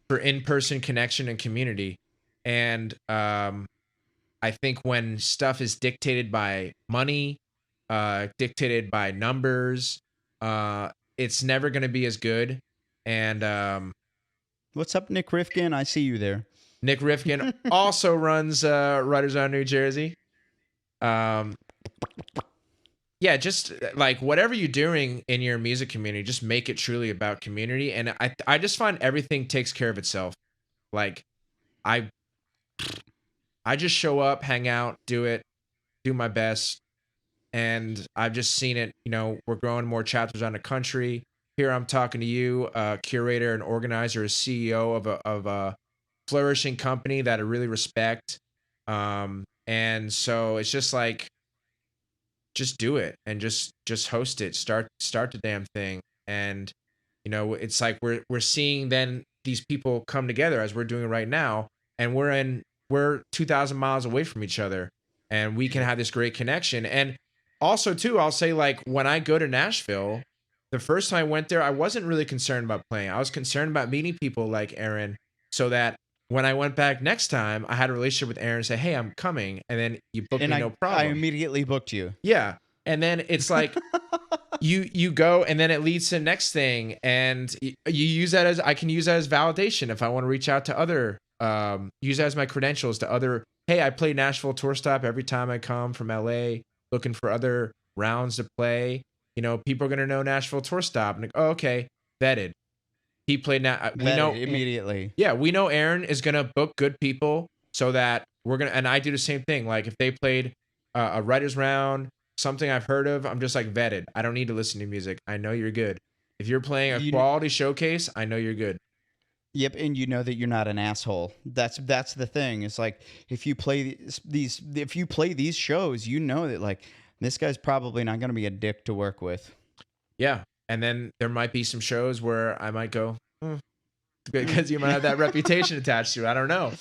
for in-person connection and community. And I think when stuff is dictated by money, dictated by numbers, it's never going to be as good. And What's up, Nick Rifkin? I see you there. Nick Rifkin also runs Writers on New Jersey. Yeah, just like whatever you're doing in your music community, just make it truly about community. And I just find everything takes care of itself. Like I just show up, hang out, do my best. And I've just seen it, we're growing more chapters on the country. Here I'm talking to you, curator and organizer, CEO of a flourishing company that I really respect. And so it's just like, just do it and just host it. Start the damn thing. And it's like we're seeing then these people come together as we're doing right now, and we're 2,000 miles away from each other, and we can have this great connection. And also too, I'll say, like, when I go to Nashville, the first time I went there, I wasn't really concerned about playing. I was concerned about meeting people like Aaron, so that when I went back next time, I had a relationship with Aaron, say, hey, I'm coming. And then you booked me, no problem. I immediately booked you. Yeah. And then it's like, you go, and then it leads to the next thing. And you use that I can use that as validation if I want to reach out to other, use that as my credentials to other, hey, I play Nashville Tour Stop every time I come from LA looking for other rounds to play. People are going to know Nashville Tour Stop. And like, oh, okay, vetted. He played now. We know immediately. Yeah, we know Aaron is gonna book good people, so that we're gonna. And I do the same thing. Like if they played a writers round, something I've heard of, I'm just like vetted. I don't need to listen to music. I know you're good. If you're playing a quality showcase, I know you're good. Yep, and you know that you're not an asshole. That's the thing. It's like if you play these shows, you know that like this guy's probably not going to be a dick to work with. Yeah. And then there might be some shows where I might go, because you might have that reputation attached to it. I don't know.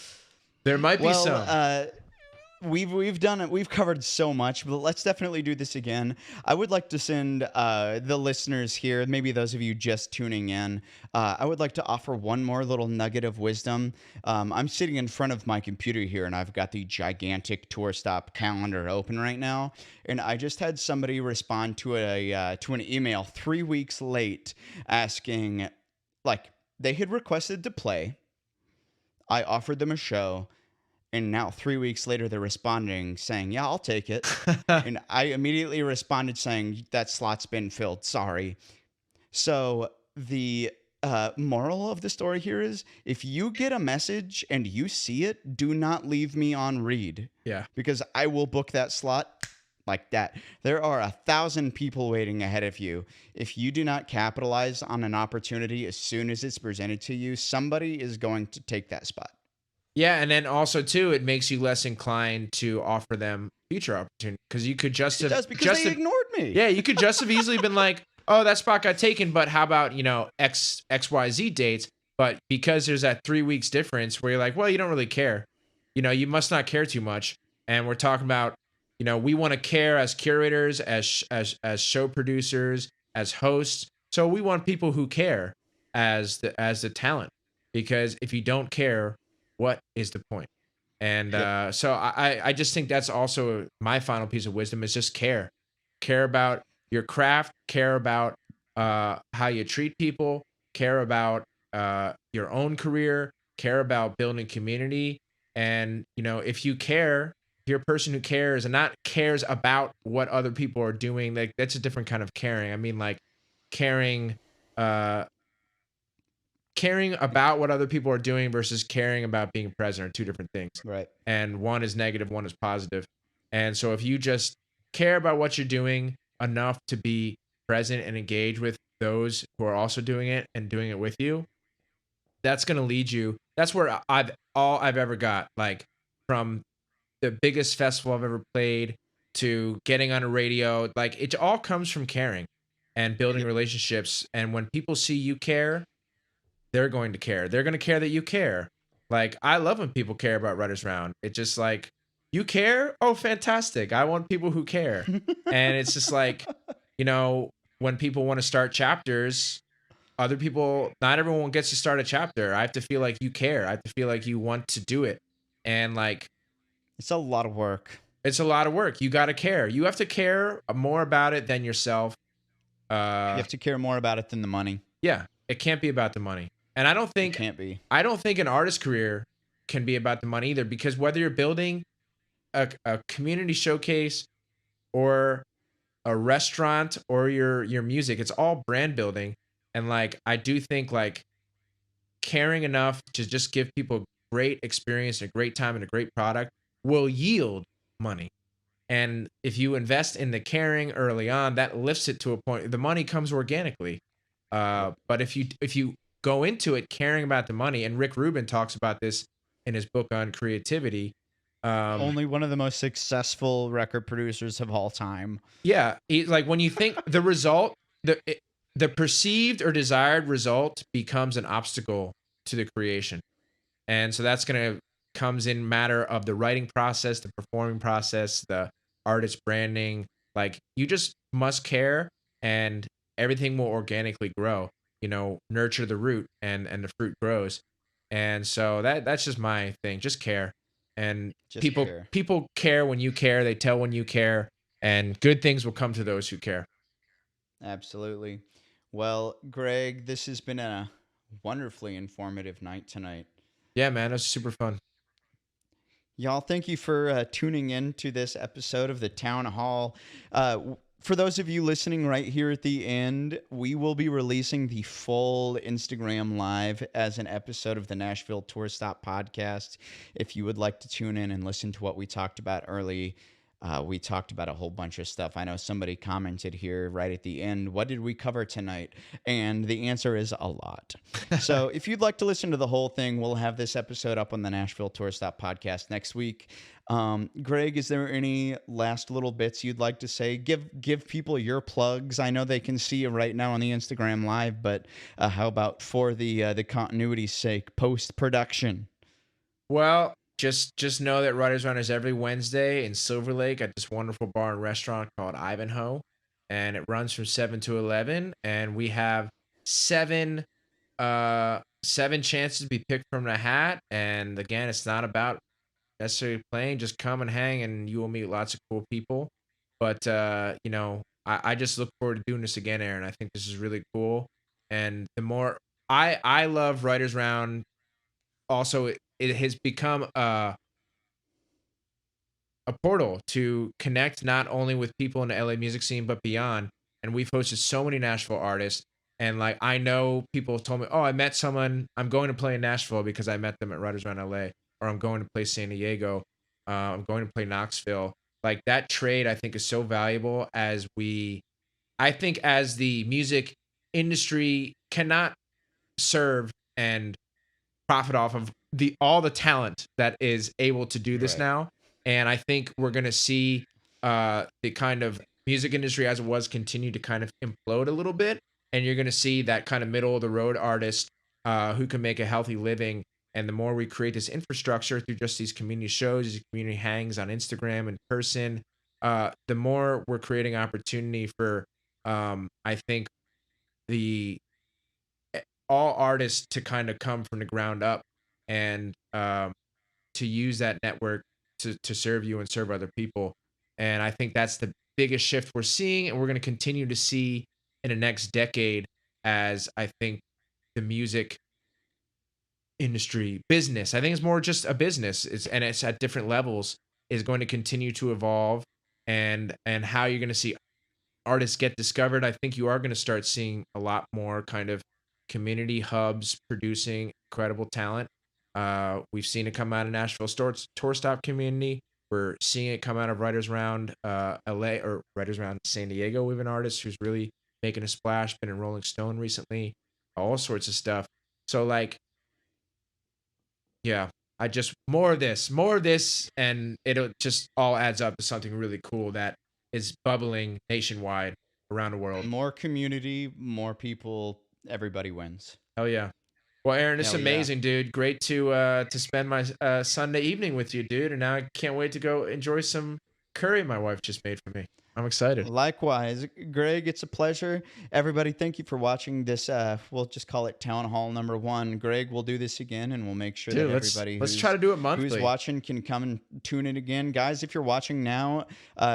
There might be some. We've done it. We've covered so much, but let's definitely do this again. I would like to send the listeners here, maybe those of you just tuning in, I would like to offer one more little nugget of wisdom. I'm sitting in front of my computer here, and I've got the gigantic Tour Stop calendar open right now, and I just had somebody respond to an email 3 weeks late asking, like, they had requested to play. I offered them a show. And now 3 weeks later, they're responding saying, yeah, I'll take it. And I immediately responded saying, that slot's been filled. Sorry. So the moral of the story here is if you get a message and you see it, do not leave me on read. Yeah. Because I will book that slot like that. There are 1,000 people waiting ahead of you. If you do not capitalize on an opportunity as soon as it's presented to you, somebody is going to take that spot. Yeah, and then also too, it makes you less inclined to offer them future opportunity, because you could just have they ignored me. Yeah, you could just have easily been like, oh, that spot got taken, but how about XYZ dates? But because there's that 3 weeks difference where you're like, well, you don't really care, you must not care too much. And we're talking about, we want to care as curators, as show producers, as hosts. So we want people who care as the talent, because if you don't care, what is the point? And so I just think that's also my final piece of wisdom is just care about your craft, care about how you treat people, care about your own career, care about building community. And if you care, if you're a person who cares and not cares about what other people are doing, like that's a different kind of caring. I mean, like caring about what other people are doing versus caring about being present are two different things. Right. And one is negative, one is positive. And so if you just care about what you're doing enough to be present and engage with those who are also doing it and doing it with you, that's going to lead you. That's where I've ever got, like, from the biggest festival I've ever played to getting on a radio. Like, it all comes from caring and building Yep. relationships. And when people see you care, they're going to care. They're going to care that you care. Like, I love when people care about Writers Round. It's just like, you care? Oh, fantastic. I want people who care. And it's just like, when people want to start chapters, other people, not everyone gets to start a chapter. I have to feel like you care. I have to feel like you want to do it. And like, It's a lot of work. it's a lot of work. You got to care. You have to care more about it than yourself. You have to care more about it than the money. Yeah, it can't be about the money. And I don't It think can't be. an artist career can be about the money either, because whether you're building a community showcase or a restaurant or your music, it's all brand building. And like, I do think like caring enough to just give people a great experience and a great time and a great product will yield money. And if you invest in the caring early on, that lifts it to a point. The money comes organically. But if you go into it caring about the money, and Rick Rubin talks about this in his book on creativity. Only one of the most successful record producers of all time. Yeah, like, when you think the result, the perceived or desired result becomes an obstacle to the creation. And so that's going to comes in matter of the writing process, the performing process, the artist branding. Like, you just must care, and everything will organically grow. Nurture the root, and the fruit grows. And so that's just my thing. Just care. And Just people care. people care when you care. They tell when you care, and good things will come to those who care. Absolutely. Well, Greg, this has been a wonderfully informative night tonight. Yeah, man, it was super fun. Y'all, thank you for tuning in to this episode of the Town Hall. For those of you listening right here at the end, we will be releasing the full Instagram Live as an episode of the Nashville Tour Stop podcast. If you would like to tune in and listen to what we talked about early, we talked about a whole bunch of stuff. I know somebody commented here right at the end, what did we cover tonight? And the answer is a lot. So if you'd like to listen to the whole thing, we'll have this episode up on the Nashville Tour Stop podcast next week. Greg, is there any last little bits you'd like to say? Give people your plugs. I know they can see you right now on the Instagram Live, but how about for the continuity's sake, post-production? Well, just know that Writers Round is every Wednesday in Silver Lake at this wonderful bar and restaurant called Ivanhoe, and it runs from 7 to 11, and we have seven seven chances to be picked from the hat. And again, it's not about necessarily playing. Just come and hang, and you will meet lots of cool people. But I just look forward to doing this again, Aaron. I think this is really cool. And the more I love Writers Round, also it has become a portal to connect not only with people in the LA music scene but beyond. And we've hosted so many Nashville artists. And like, I know people have told me, oh, I met someone. I'm going to play in Nashville because I met them at Writers Round LA, or I'm going to play San Diego. I'm going to play Knoxville. Like, that trade, I think, is so valuable. I think as the music industry cannot serve and profit off of all the talent that is able to do this Right. now. And I think we're going to see the kind of music industry as it was continue to kind of implode a little bit. And you're going to see that kind of middle of the road artist who can make a healthy living. And the more we create this infrastructure through just these community shows, these community hangs on Instagram in person, the more we're creating opportunity for, I think, the all artists to kind of come from the ground up, and to use that network to serve you and serve other people. And I think that's the biggest shift we're seeing, and we're going to continue to see in the next decade, as I think the music industry business, I think it's more just a business, it's at different levels, is going to continue to evolve. And how you're going to see artists get discovered, I think you are going to start seeing a lot more kind of community hubs producing incredible talent. We've seen it come out of Nashville Tour Stop community. We're seeing it come out of Writers Round LA or Writers Round San Diego. We have an artist who's really making a splash, been in Rolling Stone recently, all sorts of stuff. So like, yeah, I just more of this, and it'll just all adds up to something really cool that is bubbling nationwide around the world. More community, more people, everybody wins. Hell yeah. Well, Aaron, it's Hell yeah. amazing, dude. Great to spend my Sunday evening with you, dude. And now I can't wait to go enjoy some curry my wife just made for me. I'm excited. Likewise, Greg, it's a pleasure. Everybody, thank you for watching this. We'll just call it Town Hall number 1. Greg, we'll do this again, and we'll make sure Dude, that everybody let's try to do it who's monthly. watching can come and tune in again. Guys, if you're watching now,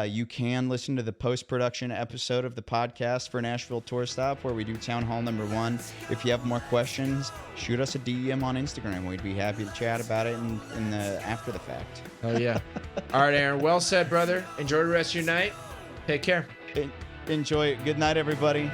you can listen to the post-production episode of the podcast for Nashville Tour Stop, where we do Town Hall number 1. If you have more questions, shoot us a DM on Instagram. We'd be happy to chat about it in the after the fact. Oh yeah. All right, Aaron. Well said, brother. Enjoy the rest of your night. Take care. Enjoy it. Good night, everybody.